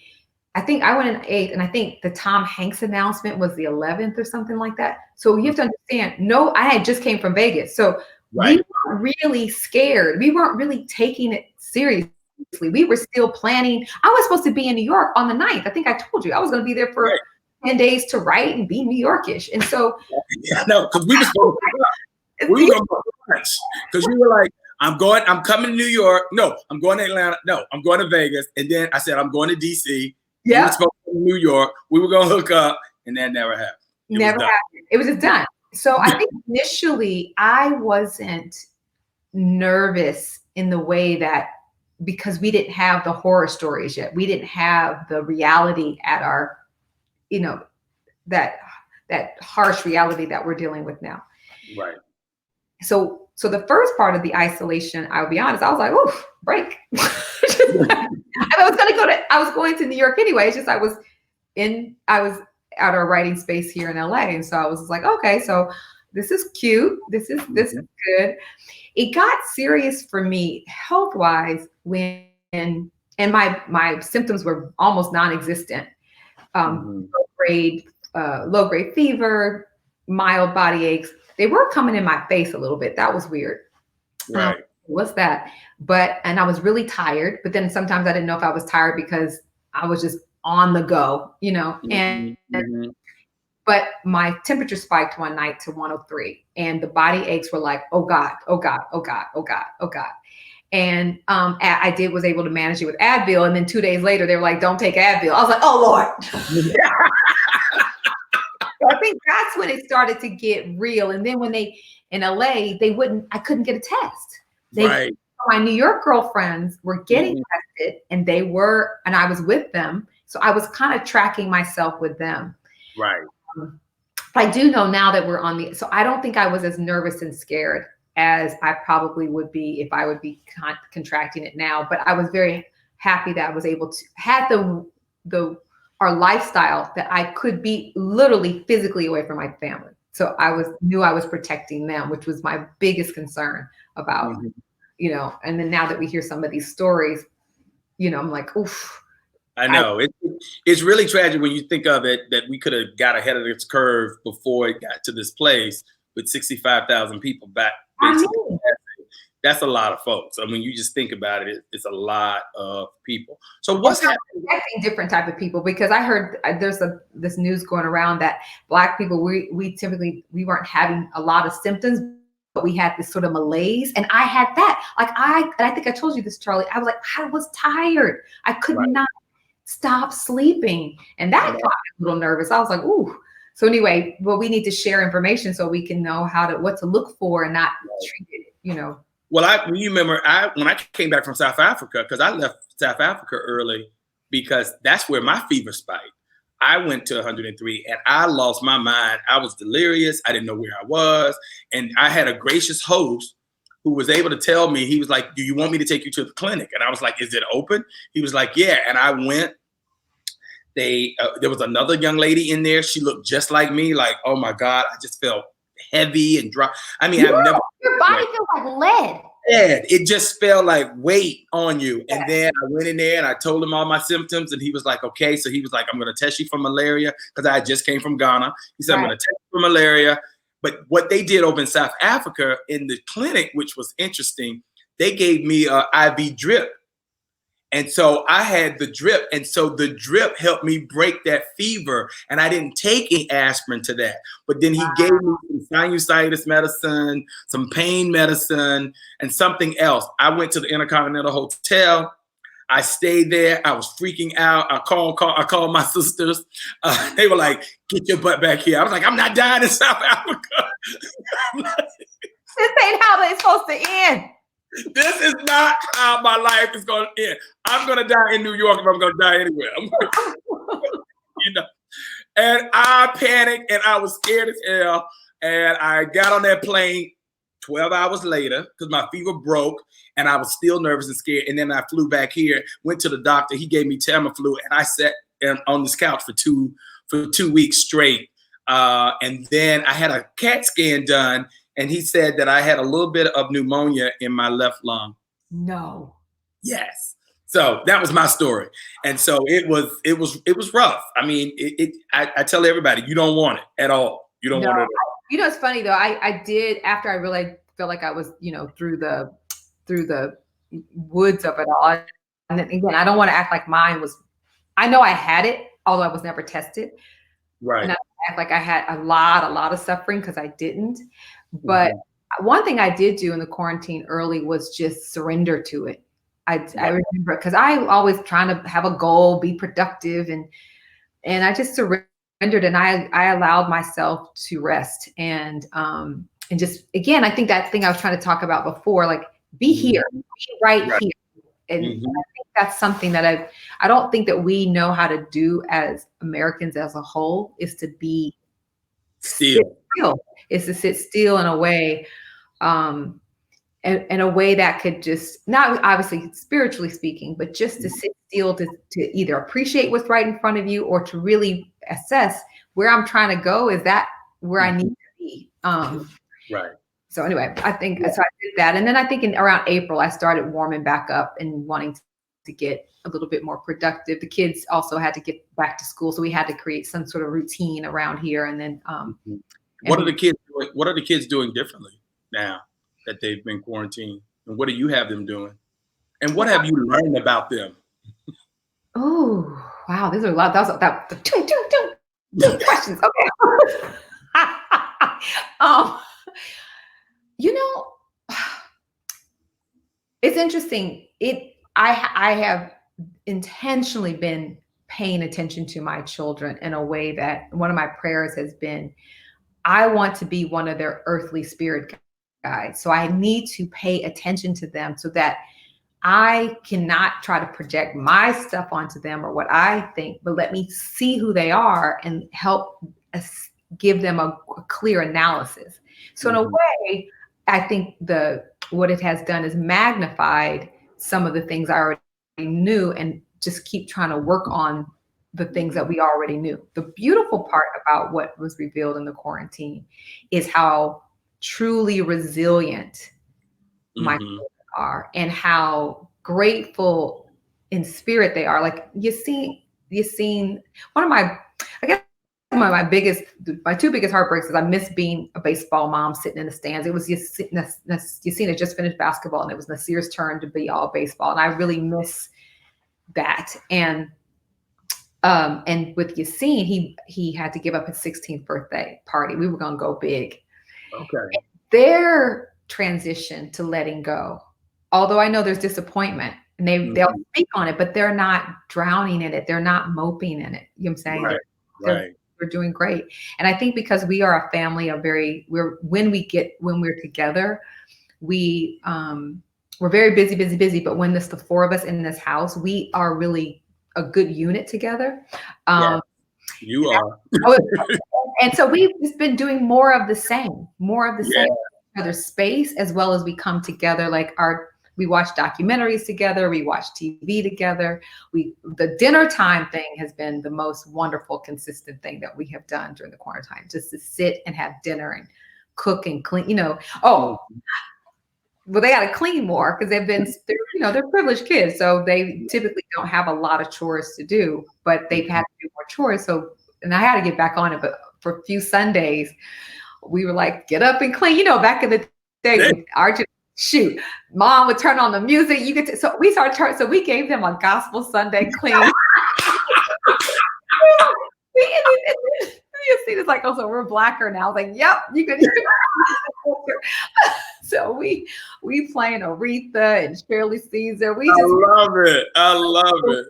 I think I went in 8th, and I think the Tom Hanks announcement was the 11th or something like that. So you have to understand, no, I had just came from Vegas. So we weren't really scared. We weren't really taking it seriously. We were still planning. I was supposed to be in New York on the 9th. I think I told you I was going to be there for 10 days to write and be New Yorkish. And so, no, because we were supposed to we were going to go because you were like, I'm coming to New York. No, I'm going to Atlanta. No, I'm going to Vegas. And then I said, I'm going to DC. Yeah. We were supposed to go to New York. We were going to hook up, and that never happened. Never happened. It was just done. So I think initially I wasn't nervous in the way that, because we didn't have the horror stories yet. We didn't have the reality at our, you know, that harsh reality that we're dealing with now. Right. So the first part of the isolation, I'll be honest, I was like, oh, break. I was going to New York anyway. It's just I was at our writing space here in LA. And so I was like, okay, so this is cute. This is good. It got serious for me health-wise when, and my symptoms were almost non-existent. Low grade fever, mild body aches. They were coming in my face a little bit. That was weird. Right. What's that? And I was really tired, but then sometimes I didn't know if I was tired because I was just on the go, you know, but my temperature spiked one night to 103 and the body aches were like, oh God, oh God, oh God, oh God, oh God. And I was able to manage it with Advil. And then 2 days later, they were like, don't take Advil. I was like, oh Lord. So I think that's when it started to get real. And then when in LA, I couldn't get a test. My New York girlfriends were getting tested and I was with them. So I was kind of tracking myself with them. Right. I do know now that so I don't think I was as nervous and scared as I probably would be if I would be contracting it now. But I was very happy that I was able to have our lifestyle that I could be literally physically away from my family. So knew I was protecting them, which was my biggest concern about, you know, and then now that we hear some of these stories, you know, I'm like, oof. I know it's really tragic when you think of it that we could have got ahead of this curve before it got to this place with 65,000 people back. That's a lot of folks. I mean, you just think about it, it's a lot of people. So what's happening? Different type of people, because I heard there's this news going around that Black people, we typically weren't having a lot of symptoms, but we had this sort of malaise. And I had that. Like I think I told you this, Charlie. I was like, I was tired. I could not stop sleeping. And that got me a little nervous. I was like, ooh. So anyway, well, we need to share information so we can know what to look for and not treat it, you know. Well, you remember when I came back from South Africa, because I left South Africa early because that's where my fever spiked. I went to 103 and I lost my mind. I was delirious. I didn't know where I was. And I had a gracious host who was able to tell me, he was like, do you want me to take you to the clinic? And I was like, is it open? He was like, yeah. And I went. There was another young lady in there. She looked just like me. Like, oh my God, I just felt heavy and dry. I mean, I've never. Your body feels like lead. It just felt like weight on you. And then I went in there and I told him all my symptoms. And he was like, okay. So he was like, I'm going to test you for malaria because I just came from Ghana. He said, I'm going to test you for malaria. But what they did over in South Africa in the clinic, which was interesting, they gave me an IV drip. And so I had the drip. And so the drip helped me break that fever. And I didn't take any aspirin to that. But then he gave me some sinusitis medicine, some pain medicine, and something else. I went to the Intercontinental Hotel I stayed there. I was freaking out. I called my sisters. They were like, "Get your butt back here." I was like, "I'm not dying in South Africa." This ain't how they're supposed to end. This is not how my life is going to end. I'm going to die in New York if I'm going to die anywhere. You know. And I panicked and I was scared as hell. And I got on that plane 12 hours later because my fever broke and I was still nervous and scared. And then I flew back here, went to the doctor. He gave me Tamiflu and I sat on this couch for two weeks straight. And then I had a CAT scan done and he said that I had a little bit of pneumonia in my left lung. No. Yes. So that was my story. And so it was rough. I mean, I tell everybody, you don't want it at all. You don't want it at all. You know, it's funny though. I did, after I really felt like I was, you know, through the woods of it all. And then again, I don't want to act like mine was, I know I had it, although I was never tested. Right. And I act like I had a lot of suffering because I didn't. But one thing I did do in the quarantine early was just surrender to it. I remember, because I always trying to have a goal, be productive, and I just surrendered, and I allowed myself to rest and just, again, I think that thing I was trying to talk about before, like be here, be right here. And I think that's something that I don't think that we know how to do as Americans as a whole, is to be still. Is to sit still in a way, in a way that could just, not obviously spiritually speaking, but just to sit still to either appreciate what's right in front of you or to really assess where I'm trying to go. Is that where I need to be? Right. So anyway, I think so I did that. And then I think around April, I started warming back up and wanting to get a little bit more productive. The kids also had to get back to school. So we had to create some sort of routine around here. And then, what are the kids doing? What are the kids doing differently now that they've been quarantined? And what do you have them doing? And what have you learned about them? Oh, wow. These are a lot. That was two questions. Okay. You know, it's interesting. I have intentionally been paying attention to my children in a way that one of my prayers has been, I want to be one of their earthly spirit guides. So I need to pay attention to them so that I cannot try to project my stuff onto them or what I think, but let me see who they are and help us give them a clear analysis. So in a way, I think what it has done is magnified some of the things I already knew and just keep trying to work on the things that we already knew. The beautiful part about what was revealed in the quarantine is how truly resilient my children are and how grateful in spirit they are. Like you seen one of my, I guess my two biggest heartbreaks is I miss being a baseball mom sitting in the stands. It was Yassine had just finished basketball and it was Nasir's turn to be all baseball. And I really miss that. And with Yassine, he had to give up his 16th birthday party. We were going to go big. Okay. Their transition to letting go, although I know there's disappointment and they'll speak on it, but they're not drowning in it. They're not moping in it. You know what I'm saying? Right. We're doing great. And I think because we are a family of when we're together, we're very busy, but when there's the four of us in this house, we are really a good unit together. You are. And so we've just been doing more of the same in other space, as well as we come together, we watch documentaries together, we watch TV together. The dinner time thing has been the most wonderful, consistent thing that we have done during the quarantine, just to sit and have dinner and cook and clean, well, they got to clean more because they're privileged kids. So they typically don't have a lot of chores to do, but they've had to do more chores. So, and I had to get back on it, but for a few Sundays, we were like, get up and clean. Back in the day, shoot, mom would turn on the music. So we started, so we gave them a gospel Sunday clean. You see, it's like, oh, so we're blacker now. I was like, yep, you can. So So we playing Aretha and Shirley Caesar. I love it. I love it.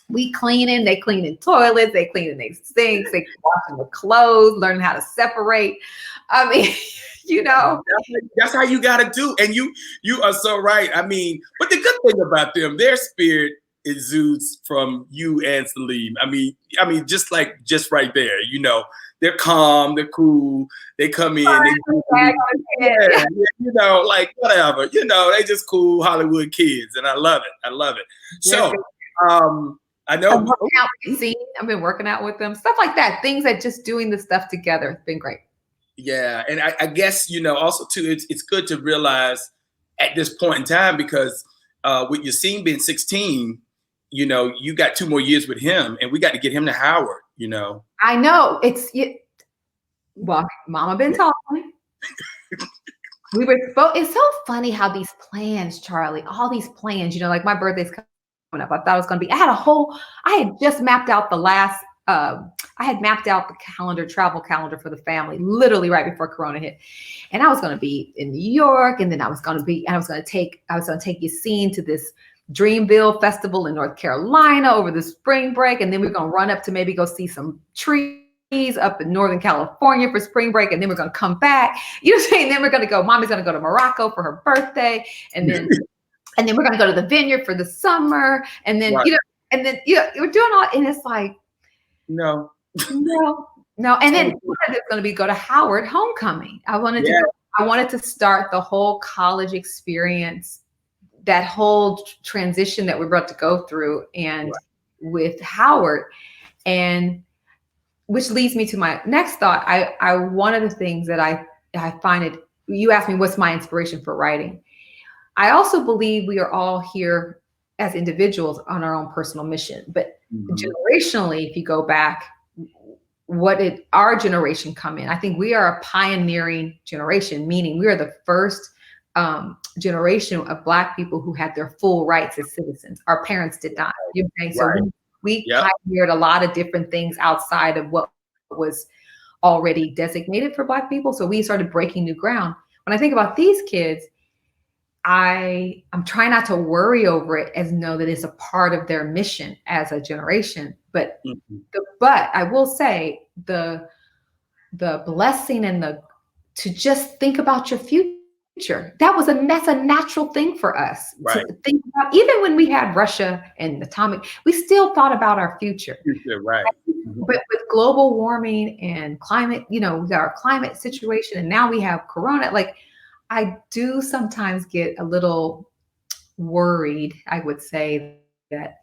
We cleaning, they cleaning toilets, they cleaning their sinks, they washing the clothes, learning how to separate. I mean, you know, that's how you got to do. And you are so right. I mean, but the good thing about them, their spirit exudes from you and Salim. I mean, just right there, you know, they're calm, they're cool, they come in, yeah, you know, like whatever, you know, they just cool Hollywood kids, and I love it. I love it. So, I know I've been working out with them, stuff like that. Things that just doing the stuff together has been great. Yeah, and I guess, you know, also too, it's good to realize at this point in time, because with Yassine being 16, you know, you got 2 more years with him, and we got to get him to Howard. You know, I know well, Mama been talking. It's so funny how these plans, Charlie, all these plans, you know, like my birthday's coming up. I thought it was going to be, I had just mapped out I had mapped out the travel calendar for the family, literally right before Corona hit. And I was going to be in New York, and then I was going to take Yassine to this Dreamville Festival in North Carolina over the spring break. And then we're going to run up to maybe go see some trees up in Northern California for spring break. And then we're going to come back, you know what I'm saying? Then we're going to go, Mommy's going to go to Morocco for her birthday. And then we're going to go to the vineyard for the summer. And then, you know, we're doing all, and it's like, no. And then it's going to be go to Howard homecoming. I wanted to start the whole college experience, that whole transition that we're about to go through, and with Howard, and which leads me to my next thought. One of the things that I find you asked me, what's my inspiration for writing? I also believe we are all here as individuals on our own personal mission, but generationally, if you go back, what did our generation come in? I think we are a pioneering generation, meaning we are the first generation of Black people who had their full rights as citizens. Our parents did not. You know what I'm saying? So we pioneered a lot of different things outside of what was already designated for Black people. So we started breaking new ground. When I think about these kids, I'm trying not to worry over it, as know that it's a part of their mission as a generation. But but I will say the blessing and to just think about your future. That's a natural thing for us to think about. Even when we had Russia and atomic, we still thought about our future. But with global warming and climate, you know, we got our climate situation, and now we have Corona. Like, I do sometimes get a little worried, I would say, that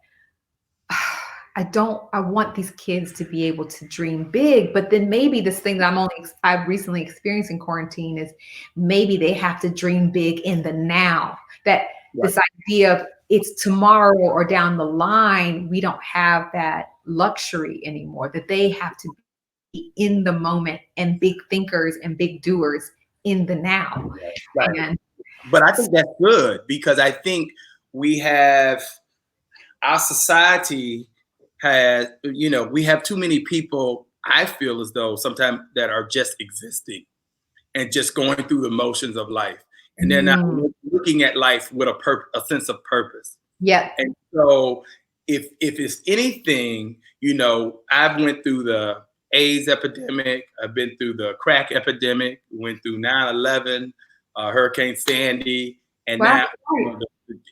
I want these kids to be able to dream big, but then maybe this thing that I've recently experienced in quarantine is maybe they have to dream big in the now. That this idea of it's tomorrow or down the line, we don't have that luxury anymore, that they have to be in the moment and big thinkers and big doers in the now. But I think that's good, because I think our society has, you know, we have too many people, I feel as though sometimes, that are just existing and just going through the motions of life. And they're not looking at life with a sense of purpose. Yeah. And so if it's anything, you know, I've went through the AIDS epidemic, I've been through the crack epidemic, went through 9/11, Hurricane Sandy, and now,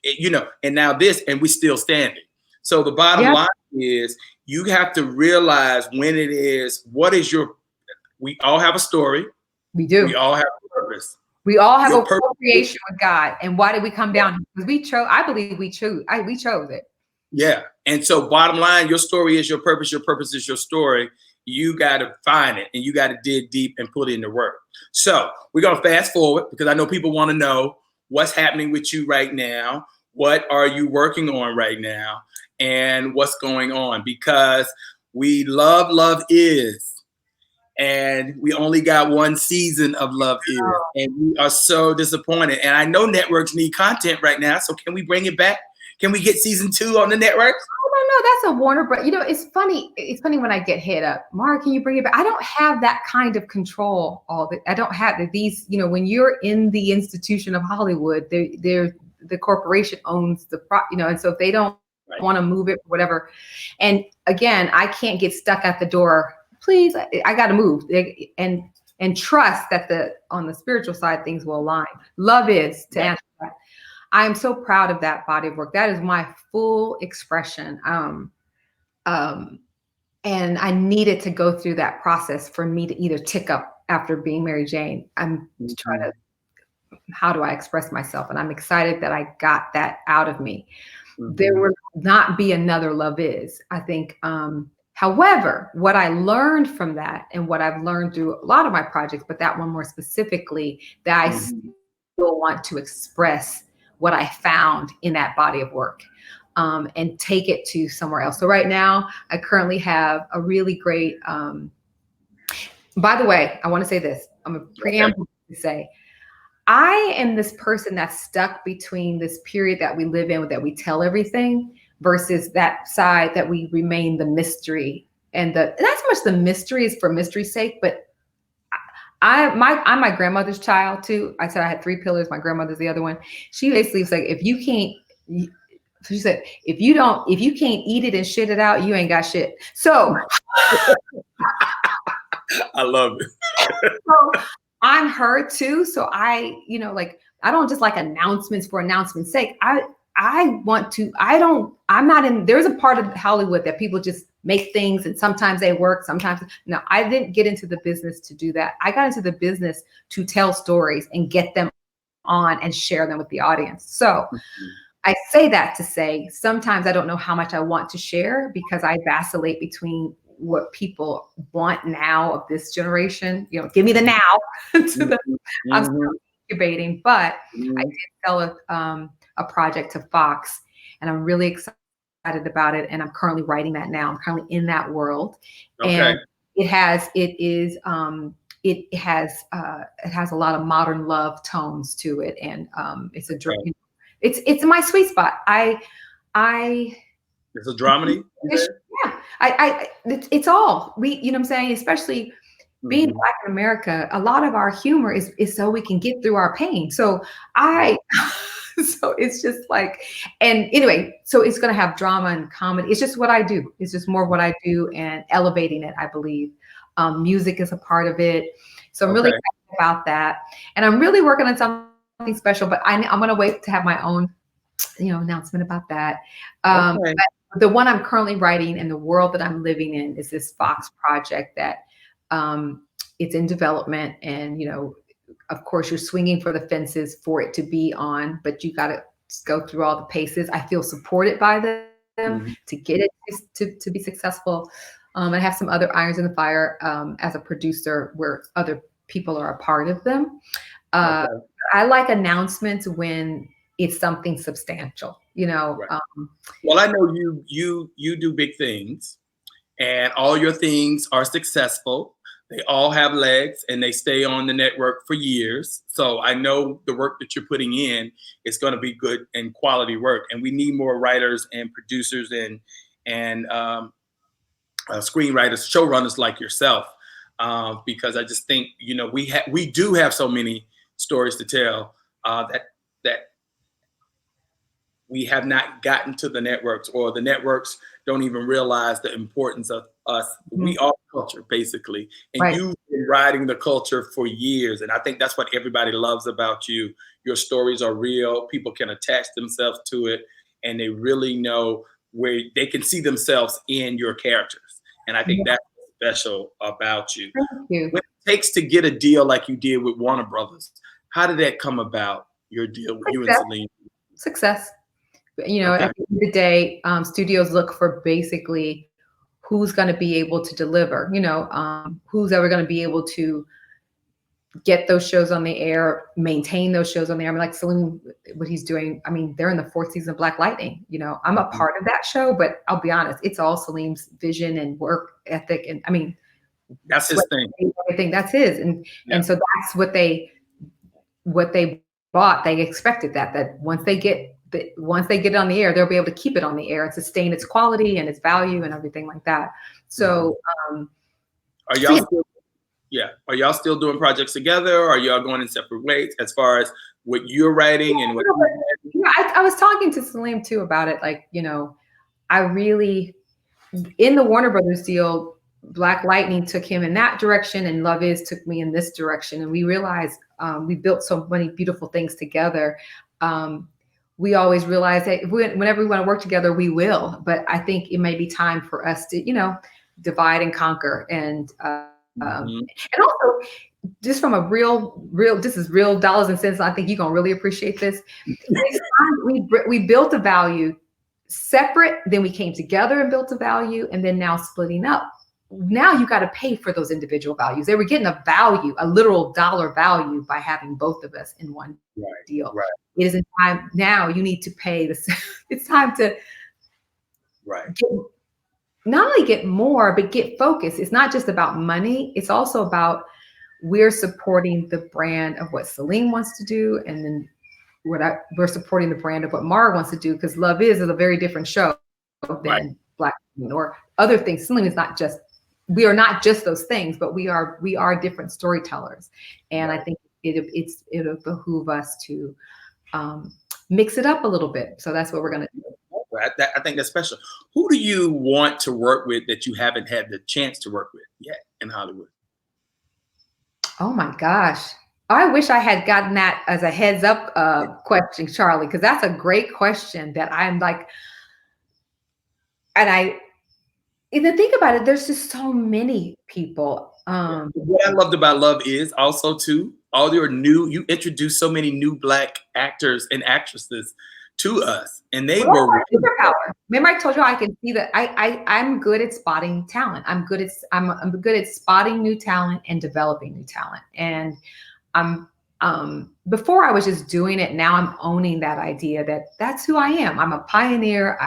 you know, and now this, and we still standing. So the bottom line is, you have to realize when it is, we all have a story. We do. We all have a purpose. We all have a co-creation with God. And why did we come down? Because I believe we chose it. Yeah. And so bottom line, your story is your purpose is your story. You got to find it, and you got to dig deep and put in the work. So we're going to fast forward, because I know people want to know what's happening with you right now. What are you working on right now? And what's going on? Because we love Love Is, and we only got one season of Love Is, and we are so disappointed. And I know networks need content right now, so can we bring it back? Can we get season 2 on the network? I don't know. That's a Warner Bros. You know, it's funny. It's funny when I get hit up. Mark, can you bring it back? I don't have that kind of control. I don't have these. You know, when you're in the institution of Hollywood, the corporation owns you know, and so if they don't want to move it, whatever. And again, I can't get stuck at the door. Please, I got to move and trust that on the spiritual side things will align. Love is to answer that. I am so proud of that body of work. That is my full expression. And I needed to go through that process for me to either tick up after being Mary Jane. I'm trying to, how do I express myself? And I'm excited that I got that out of me. There will not be another Love Is, I think. However, what I learned from that and what I've learned through a lot of my projects, but that one more specifically, that I still want to express what I found in that body of work and take it to somewhere else. So right now, I currently have a really great, by the way, I want to say this. I'm a preamble to say, I am this person that's stuck between this period that we live in, that we tell everything, versus that side that we remain the mystery. And not so much the mystery is for mystery's sake, but I'm my grandmother's child too. I said I had 3 pillars. My grandmother's the other one. She basically was like, if you can't, she said, if you can't eat it and shit it out, you ain't got shit. So I love it. So I'm her too. So I, you know, like, I don't just like announcements for announcements' sake. I'm not in, there's a part of Hollywood that people just make things and sometimes they work, sometimes. No, I didn't get into the business to do that. I got into the business to tell stories and get them on and share them with the audience. So I say that to say, sometimes I don't know how much I want to share because I vacillate between what people want now of this generation, you know, give me the now to I'm still debating, but I did sell a project to Fox and I'm really excited about it. And I'm currently writing that now. I'm currently in that world. And it has a lot of modern love tones to it. And it's it's my sweet spot. It's a dramedy. It's all you know what I'm saying, especially being Black in America, a lot of our humor is so we can get through our pain. So so it's just like, and anyway, so it's going to have drama and comedy. It's just what I do. It's just more of what I do and elevating it, I believe. Music is a part of it. So I'm really excited about that. And I'm really working on something special, but I'm going to wait to have my own, you know, announcement about that. But the one I'm currently writing and the world that I'm living in is this Fox project that it's in development. And, you know, of course, you're swinging for the fences for it to be on, but you got to go through all the paces. I feel supported by them to get it to be successful. I have some other irons in the fire as a producer where other people are a part of them. I like announcements when it's something substantial, you know. Well, I know you do big things, and all your things are successful. They all have legs, and they stay on the network for years. So I know the work that you're putting in is going to be good and quality work. And we need more writers and producers and screenwriters, showrunners like yourself, because I just think, you know, we do have so many stories to tell that we have not gotten to the networks, or the networks don't even realize the importance of us. We are culture, basically. And you've been riding the culture for years. And I think that's what everybody loves about you. Your stories are real. People can attach themselves to it, and they really know where they can see themselves in your characters. And I think that's special about you. Thank you. What it takes to get a deal like you did with Warner Brothers, how did that come about, your deal with you and Celine? Success. You know, at the end of the day, studios look for basically who's going to be able to deliver, you know, who's ever going to be able to get those shows on the air, maintain those shows on the air. I mean, like Celine, what he's doing, I mean, they're in the 4th season of Black Lightning. You know, I'm a part of that show, but I'll be honest, it's all Celine's vision and work ethic. And I mean, that's his thing. Everything, that's his. And so that's what they bought. They expected that once they get once they get it on the air, they'll be able to keep it on the air and sustain its quality and its value and everything like that. So, are y'all still, are y'all still doing projects together? Or are y'all going in separate ways as far as what you're writing and what? I was talking to Salim too about it. Like, I really, in the Warner Brothers deal, Black Lightning took him in that direction, and Love Is took me in this direction. And we realized we built so many beautiful things together. We always realize that whenever we want to work together, we will. But I think it may be time for us to, divide and conquer. And also, just from a real, this is real dollars and cents. I think you're gonna really appreciate this. We built a value separate, then we came together and built a value, and then now splitting up. Now you got to pay for those individual values. They were getting a value, a literal dollar value, by having both of us in one deal. Right. It is in time now. You need to pay this. It's time to not only get more, but get focused. It's not just about money. It's also about we're supporting the brand of what Salim wants to do, and then we're supporting the brand of what Mara wants to do, because Love Is a very different show than Black or other things. Salim is not just. We are not just those things, but we are different storytellers, and I think it'll behoove us to mix it up a little bit. So that's what we're gonna do. I think that's special. Who do you want to work with that you haven't had the chance to work with yet in Hollywood? Oh my gosh. I wish I had gotten that as a heads up question, Charlie, because that's a great question that I'm like, and even think about it, there's just so many people. What I loved about Love Is also too, you introduced so many new Black actors and actresses to us, and they were superpower. Remember, I told you I can see that I'm good at spotting talent. I'm good at spotting new talent and developing new talent. And before I was just doing it. Now I'm owning that idea that's who I am. I'm a pioneer.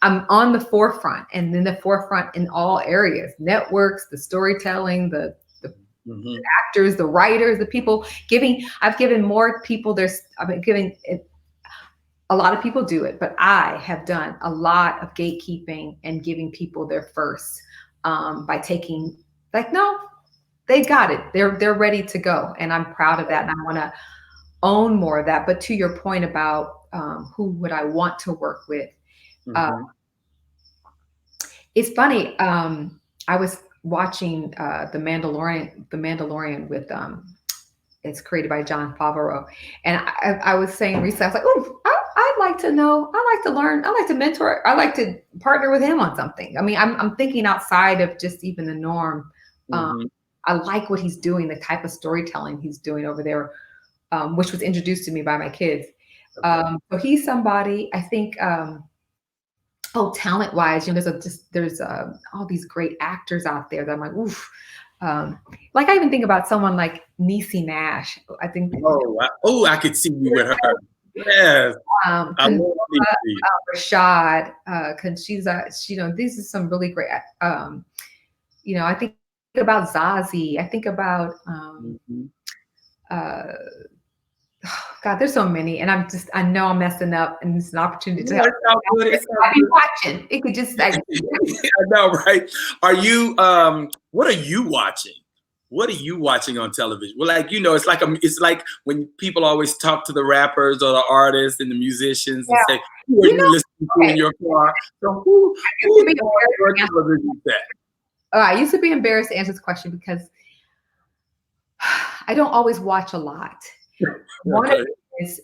I'm on the forefront, and in the forefront in all areas, networks, the storytelling, the actors, the writers, the people I've given more people a lot of people do it, but I have done a lot of gatekeeping and giving people their first by taking no, they got it. They're ready to go. And I'm proud of that. And I want to own more of that. But to your point about who would I want to work with? It's funny. I was watching The Mandalorian with it's created by Jon Favreau, and I was saying recently, I was like, oh, I'd like to know, I like to learn, I like to mentor, I like to partner with him on something. I mean, I'm thinking outside of just even the norm. I like what he's doing, the type of storytelling he's doing over there, which was introduced to me by my kids. So he's somebody I think. Talent wise, there's all these great actors out there that I'm like, oof. Like I even think about someone like Niecy Nash. I think. I could see you with her. Yes. Rashad, because these are some really great. I think about Zazie. I think about God, there's so many, and I know I'm messing up, and it's an opportunity to help. I've been watching. It could just I know, right? Are you what are you watching? What are you watching on television? Well, it's like when people always talk to the rappers or the artists and the musicians and say, who are you listening to in your car? So who is your television set? I used to be embarrassed to answer this question because I don't always watch a lot. One of it is,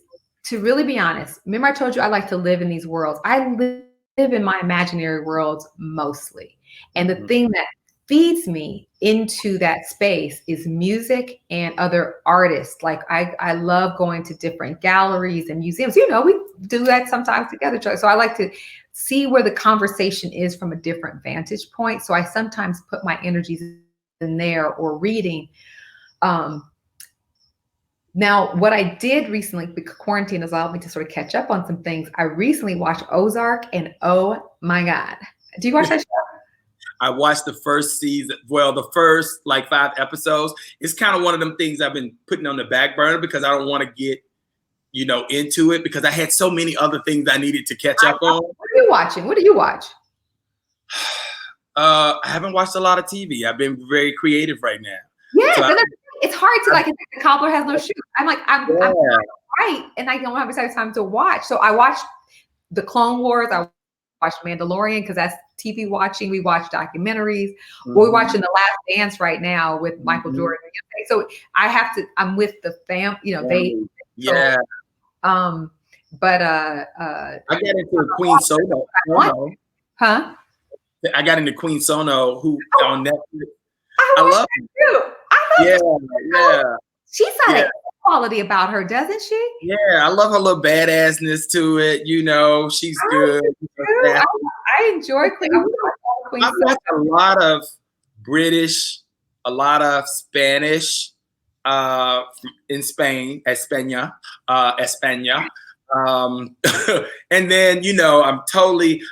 to really be honest, remember I told you I like to live in these worlds. I live in my imaginary worlds mostly. And the thing that feeds me into that space is music and other artists. Like I love going to different galleries and museums. We do that sometimes together. So I like to see where the conversation is from a different vantage point. So I sometimes put my energies in there or reading. Now, what I did recently, because quarantine has allowed me to sort of catch up on some things. I recently watched Ozark, and oh my God. Do you watch that show? I watched the first season. Well, the first 5 episodes. It's kind of one of them things I've been putting on the back burner because I don't want to get, into it because I had so many other things I needed to catch up on. What are you watching? What do you watch? I haven't watched a lot of TV. I've been very creative right now. Yeah, So it's hard to like. The cobbler has no shoes. I'm right, and I don't have enough time to watch. So I watched the Clone Wars. I watched Mandalorian because that's TV watching. We watch documentaries. We're watching The Last Dance right now with Michael Jordan. So I have to. I'm with the fam. They. Yeah. So, but I got into Queen Sono. Huh? I got into Queen Sono, who on Netflix. I love her. Yeah. She's got a quality about her, doesn't she? Yeah, I love her little badassness to it. She's good. I enjoy Queen. I've watched a lot of British, a lot of Spanish in Spain, España. And then,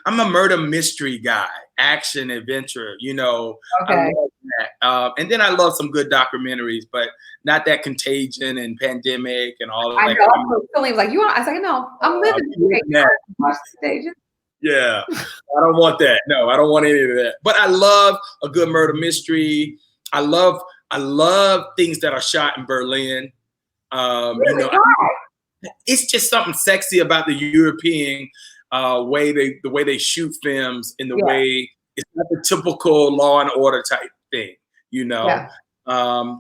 I'm a murder mystery guy, action adventure, Okay. I love that. And then I love some good documentaries, but not that Contagion and Pandemic and all of that. I know. I was like, you want? I was like, no, I'm living watch Contagion. Yeah, I don't want that. No, I don't want any of that. But I love a good murder mystery. I love things that are shot in Berlin. It's just something sexy about the European way they shoot films in the way it's not the typical Law and Order type thing, Yeah.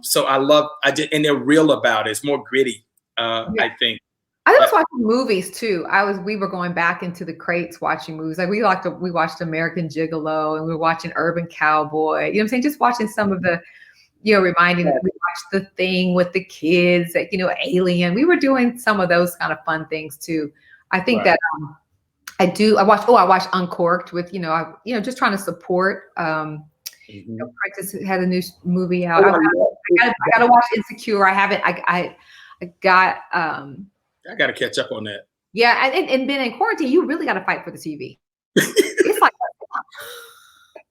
So and they're real about it. It's more gritty, I think. I was watching movies too. We were going back into the crates watching movies. Like we watched American Gigolo and we were watching Urban Cowboy. You know what I'm saying? Just watching some of the, reminding that we watched The Thing with the kids, that, Alien. We were doing some of those kind of fun things too. I think that I watched Uncorked with, just trying to support. Prentice had a new movie out. I gotta watch Insecure. I haven't. I got to catch up on that. Yeah, and being in quarantine, you really got to fight for the TV. It's like,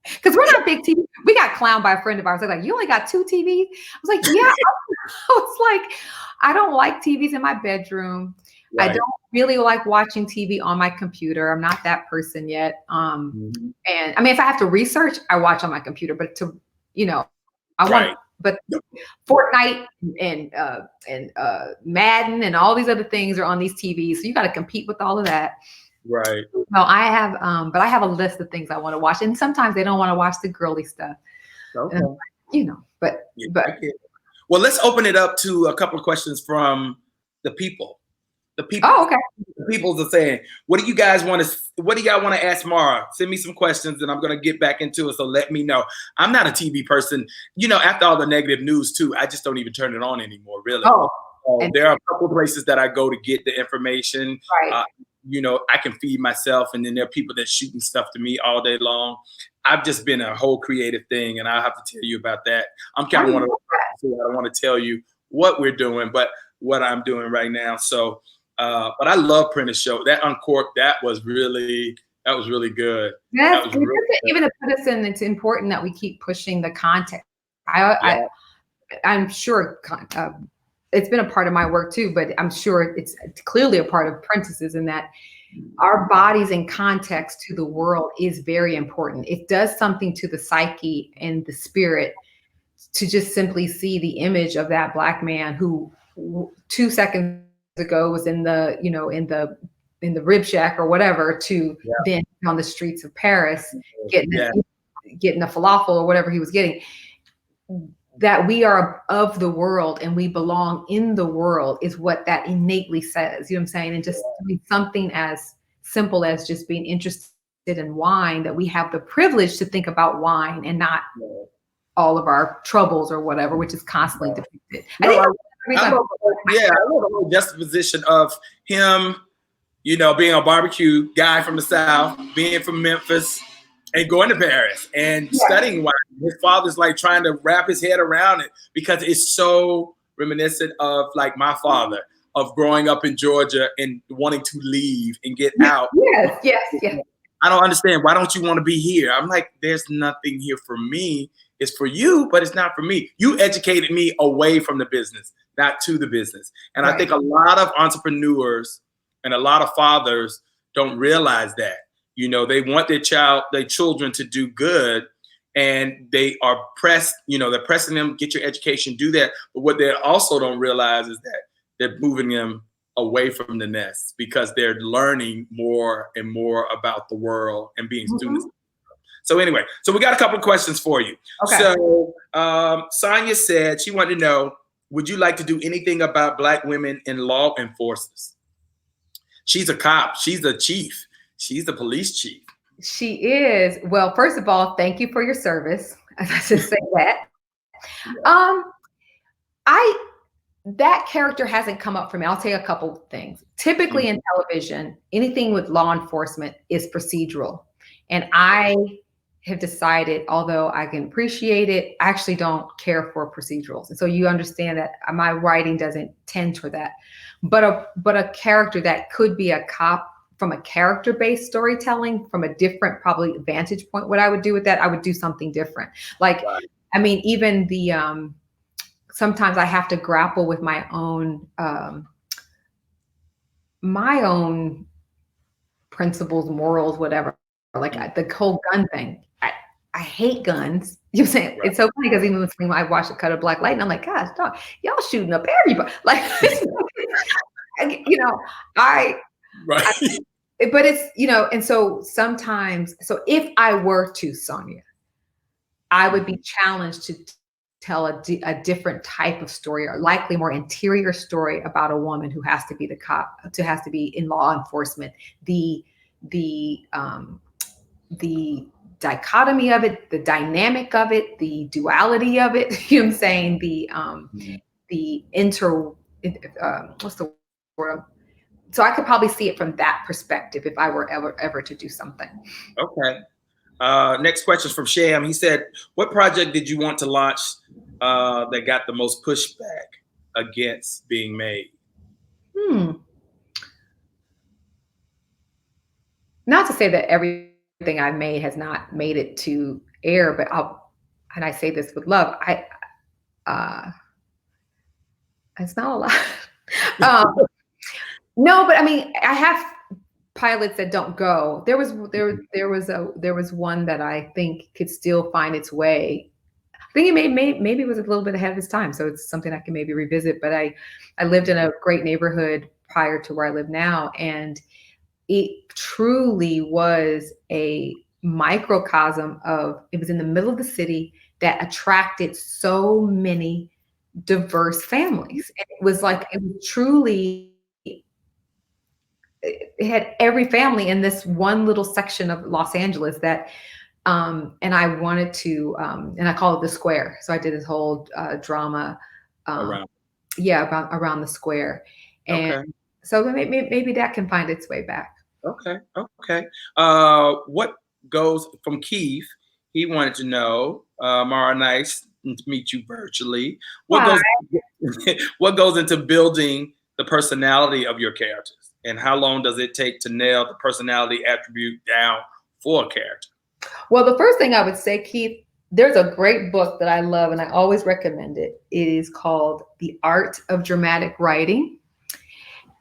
because we're not big TV. We got clowned by a friend of ours. They're like, you only got 2 TVs? I was like, yeah. I was like, I don't like TVs in my bedroom. Right. I don't really like watching TV on my computer. I'm not that person yet. And I mean, if I have to research, I watch on my computer. But I want. But Fortnite and Madden and all these other things are on these TVs, so you got to compete with all of that. Right. Well, I have, but I have a list of things I want to watch, and sometimes they don't want to watch the girly stuff. Okay. But well, let's open it up to a couple of questions from the people. The people. Oh, okay. The people are saying, what do you guys want to ask Mara? Send me some questions and I'm going to get back into it. So let me know. I'm not a TV person. After all the negative news too, I just don't even turn it on anymore, really. There are a couple of places that I go to get the information. Right. I can feed myself, and then there are people that shooting stuff to me all day long. I've just been a whole creative thing, and I'll have to tell you about that. I'm kind of one of those people. I don't want to tell you what we're doing, but what I'm doing right now. So, but I love Prentice Show. That Uncorked, that was really good. Yes, even to put us in, it's important that we keep pushing the content. I'm sure it's been a part of my work too, but I'm sure it's clearly a part of Prentice's, in that our bodies in context to the world is very important. It does something to the psyche and the spirit to just simply see the image of that Black man who 2 seconds ago was in the in the rib shack or whatever, to then on the streets of Paris getting a falafel or whatever he was getting. That we are of the world and we belong in the world is what that innately says. You know what I'm saying? And just something as simple as just being interested in wine, that we have the privilege to think about wine and not all of our troubles or whatever, which is constantly depicted. I love the whole juxtaposition of him, being a barbecue guy from the South, being from Memphis, and going to Paris and studying wine. His father's like trying to wrap his head around it, because it's so reminiscent of like my father, of growing up in Georgia and wanting to leave and get out. Yes. I don't understand. Why don't you want to be here? I'm like, there's nothing here for me. It's for you, but it's not for me. You educated me away from the business. not to the business. And Right. I think a lot of entrepreneurs and a lot of fathers don't realize that. You know, they want their children to do good, and they are pressed, you know, they're pressing them, get your education, do that. But what they also don't realize is that they're moving them away from the nest because they're learning more and more about the world and being students. So anyway, so we got a couple of questions for you. Okay. So Sonia said she wanted to know, would you like to do anything about Black women in law enforcement? She's a cop. She's the chief. She's the police chief. She is. Well, first of all, thank you for your service. I should say that. That character hasn't come up for me. I'll tell you a couple of things. Typically in television, anything with law enforcement is procedural. And I have decided, although I can appreciate it, I actually don't care for procedurals. And so you understand that my writing doesn't tend to that. But a character that could be a cop from a character-based storytelling, from a different probably vantage point, what I would do with that, I would do something different. Like, right. I mean, even the sometimes I have to grapple with my own principles, morals, whatever. Like the whole gun thing. I hate guns. You know what I'm saying? Right. It's so funny because even when I watch The Cut of Black Light, and I'm like, gosh, dog, y'all shooting up everybody. Like, you know, right. But it's, you know, and so sometimes, so if I were to, Sonia, I would be challenged to tell a different type of story, or likely more interior story about a woman who has to be the cop, has to be in law enforcement. The dichotomy of it, the dynamic of it, the duality of it. You know what I'm saying? What's the word? So I could probably see it from that perspective if I were ever to do something. Okay. Next question is from Sham. He said, what project did you want to launch that got the most pushback against being made? Not to say that everything I've made has not made it to air, but and I say this with love, it's not a lot. No, but I mean, I have pilots that don't go. There was one that I think could still find its way. I think it maybe it was a little bit ahead of its time, so it's something I can maybe revisit. But I lived in a great neighborhood prior to where I live now, and it truly was a microcosm of, it was in the middle of the city that attracted so many diverse families. And it was like, it was truly, it had every family in this one little section of Los Angeles that, and I wanted to, and I call it the square. So I did this whole drama, around the square. And so maybe that can find its way back. Okay. What goes from Keith? He wanted to know, Mara, nice to meet you virtually. What goes into building the personality of your characters? And how long does it take to nail the personality attribute down for a character? Well, the first thing I would say, Keith, there's a great book that I love and I always recommend it. It is called The Art of Dramatic Writing.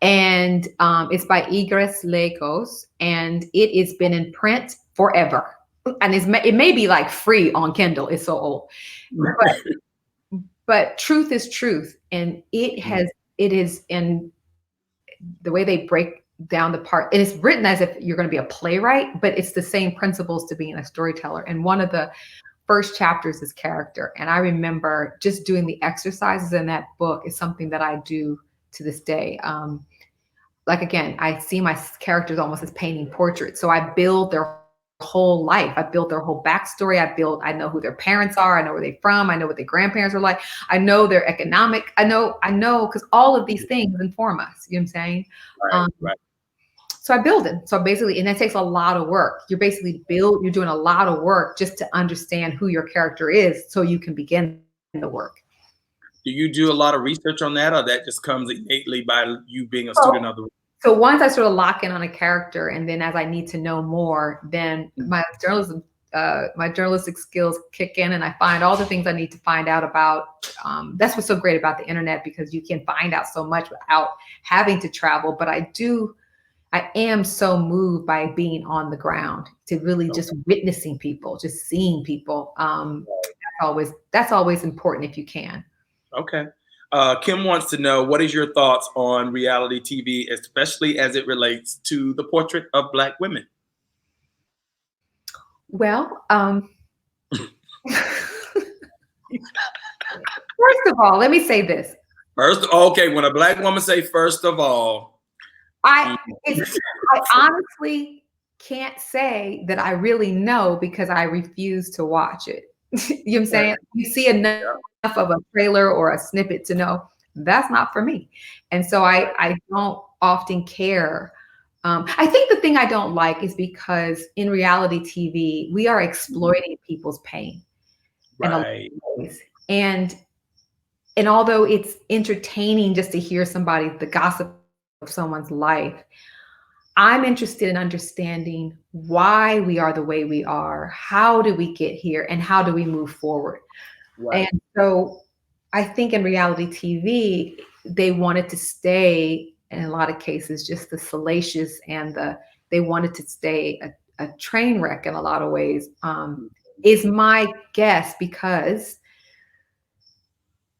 And it's by Igres Lagos, and it has been in print forever. And it may be like free on Kindle. It's so old, but truth is truth, and it is in the way they break down the part. And it's written as if you're going to be a playwright, but it's the same principles to being a storyteller. And one of the first chapters is character. And I remember just doing the exercises in that book is something that I do to this day. Like, again, I see my characters almost as painting portraits. So I build their whole life. I build their whole backstory. I know who their parents are. I know where they're from. I know what their grandparents are like. I know their economic. I know, because all of these things inform us. You know what I'm saying? Right. So I build it. So basically, and that takes a lot of work. You're doing a lot of work just to understand who your character is so you can begin the work. Do you do a lot of research on that, or that just comes innately by you being a student of the? So once I sort of lock in on a character, and then as I need to know more, then my journalism my journalistic skills kick in, and I find all the things I need to find out about. That's what's so great about the internet, because you can find out so much without having to travel. But I am so moved by being on the ground, to really just witnessing people, just seeing people. That's always important if you can. Okay. Kim wants to know, what is your thoughts on reality TV, especially as it relates to the portrait of Black women? Well, first of all, let me say this. Okay, when a Black woman say first of all, I honestly can't say that I really know, because I refuse to watch it. You know what I'm saying? You see enough of a trailer or a snippet to know that's not for me. And so I don't often care. I think the thing I don't like is because in reality TV, we are exploiting people's pain. right? And although it's entertaining just to hear the gossip of someone's life, I'm interested in understanding why we are the way we are. How do we get here, and how do we move forward? Right. And so I think in reality TV, they wanted to stay, in a lot of cases, just the salacious, and they wanted to stay a train wreck in a lot of ways, is my guess, because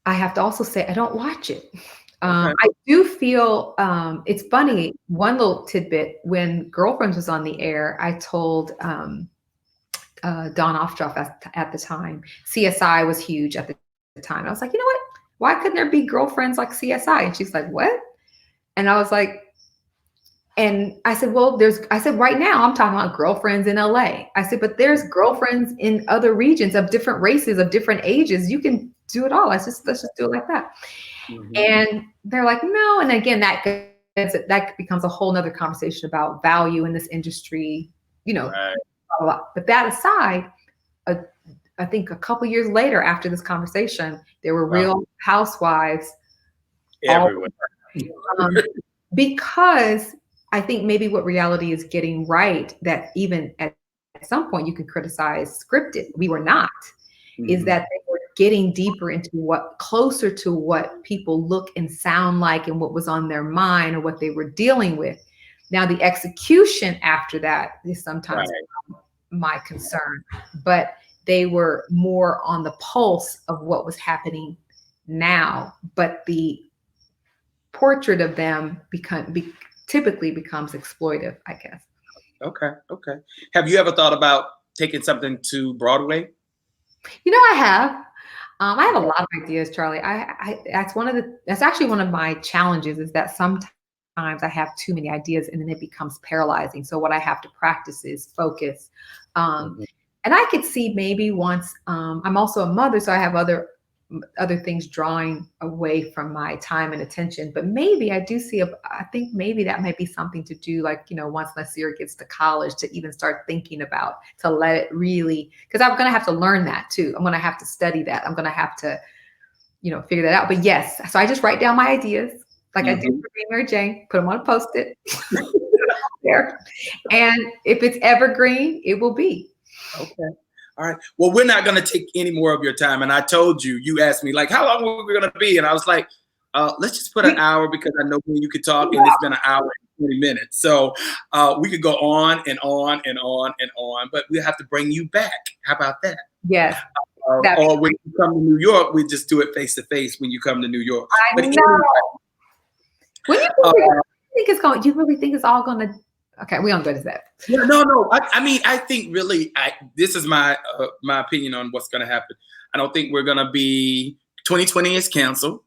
I have to also say I don't watch it. I do feel it's funny. One little tidbit: when Girlfriends was on the air, I told Dawn Offstroff at the time. CSI was huge at the time. I was like, you know what? Why couldn't there be Girlfriends like CSI? And she's like, what? And I was like, and I said, well, I said, right now I'm talking about Girlfriends in LA. I said, but there's Girlfriends in other regions of different races, of different ages. You can do it all. Let's just do it like that. Mm-hmm. And they're like, no. And again, that becomes a whole nother conversation about value in this industry, you know. Right. Blah, blah, blah. But that aside, I think a couple years later, after this conversation, there were Real Housewives everywhere. Because I think maybe what reality is getting right, that even at some point you can criticize scripted, we were not, is that they were getting deeper into closer to what people look and sound like, and what was on their mind, or what they were dealing with. Now the execution after that is sometimes my concern, but they were more on the pulse of what was happening now. But the portrait of them typically becomes exploitive, I guess. Okay. Have you ever thought about taking something to Broadway? You know, I have. I have a lot of ideas, Charlie. That's actually one of my challenges, is that sometimes I have too many ideas and then it becomes paralyzing. So what I have to practice is focus. And I could see maybe once, I'm also a mother, so I have other things drawing away from my time and attention. But maybe I think maybe that might be something to do, like, you know, once Nasir gets to college, to even start thinking about, to let it really, because I'm going to have to learn that too. I'm going to have to study that. I'm going to have to, you know, figure that out. But yes, so I just write down my ideas, like I do for Mary Jane, put them on a Post-it there. And if it's evergreen, it will be. Okay. All right. Well, we're not going to take any more of your time. And I told you, you asked me, like, how long were we going to be? And I was like, let's just put an hour, because I know when you could talk, and it's been an hour and 20 minutes. So we could go on and on and on and on, but we'll have to bring you back. How about that? Yes. Or when you come to New York, we just do it face to face when you come to New York. I know. What do you think it's going? You really think it's all going to? Okay, we don't go to that. Yeah, no. I mean, I think really, this is my opinion on what's going to happen. I don't think we're going to be. 2020 is canceled.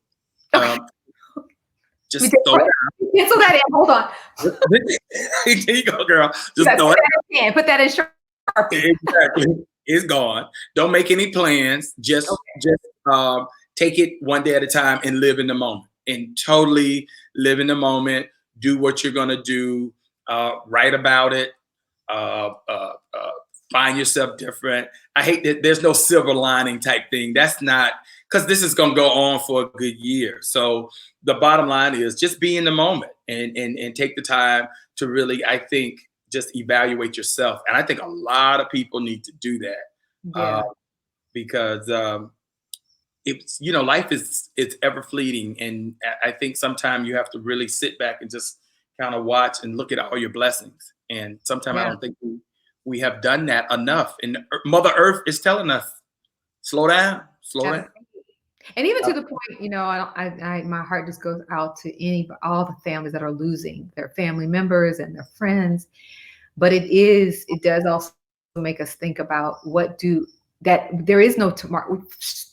Just throw it out. Cancel that in. Hold on. There you go, girl. Just throw it out. Put that in Sharpie. Exactly. It's gone. Don't make any plans. Just take it one day at a time and live in the moment. And totally live in the moment. Do what you're going to do. Write about it. Find yourself different. I hate that there's no silver lining type thing. That's not, because this is going to go on for a good year. So the bottom line is just be in the moment and take the time to really, I think, just evaluate yourself. And I think a lot of people need to do that. Yeah. Because it's, you know, life is, it's ever fleeting. And I think sometimes you have to really sit back and just kind of watch and look at all your blessings. And sometimes I don't think we have done that enough. And Mother Earth is telling us, slow down, slow down. And even to the point, you know, I my heart just goes out to all the families that are losing their family members and their friends. But it does also make us think about that there is no tomorrow.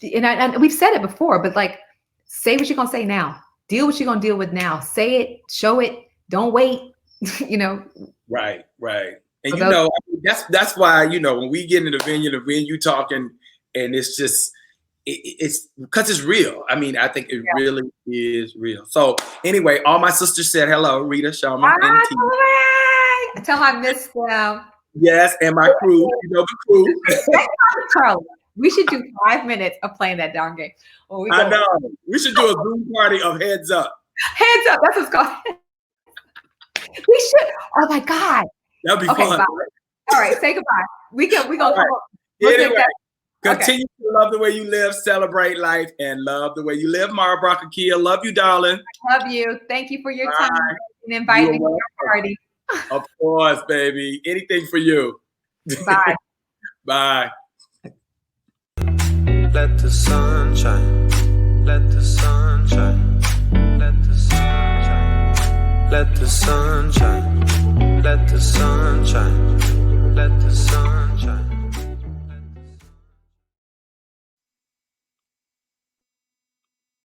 And we've said it before, but like, say what you're going to say now. Deal what you're going to deal with now. Say it, show it, don't wait, you know. Right. And, you know, that's why, you know, when we get in the venue talking, and it's just, it's because it's real. I mean, I think it really is real. So anyway, all my sisters said hello. Rita, Sharma, and T. Tell them I missed them. Yes, and my crew, you know the crew. Carla, we should do 5 minutes of playing that darn game. I know. We should do a Zoom party of heads up. Heads up. That's what's called. We should. Oh my God. That'd be fun. Bye. All right, say goodbye. We gonna come up. Anyway, continue to love the way you live, celebrate life, and love the way you live. Mara Brock Akil, love you, darling. I love you. Thank you for your time and inviting me to your party. Of course, baby. Anything for you. Bye. Bye. Let the sun shine. Let the sun shine. Let the sun shine. Let the sun shine. Let the sun shine.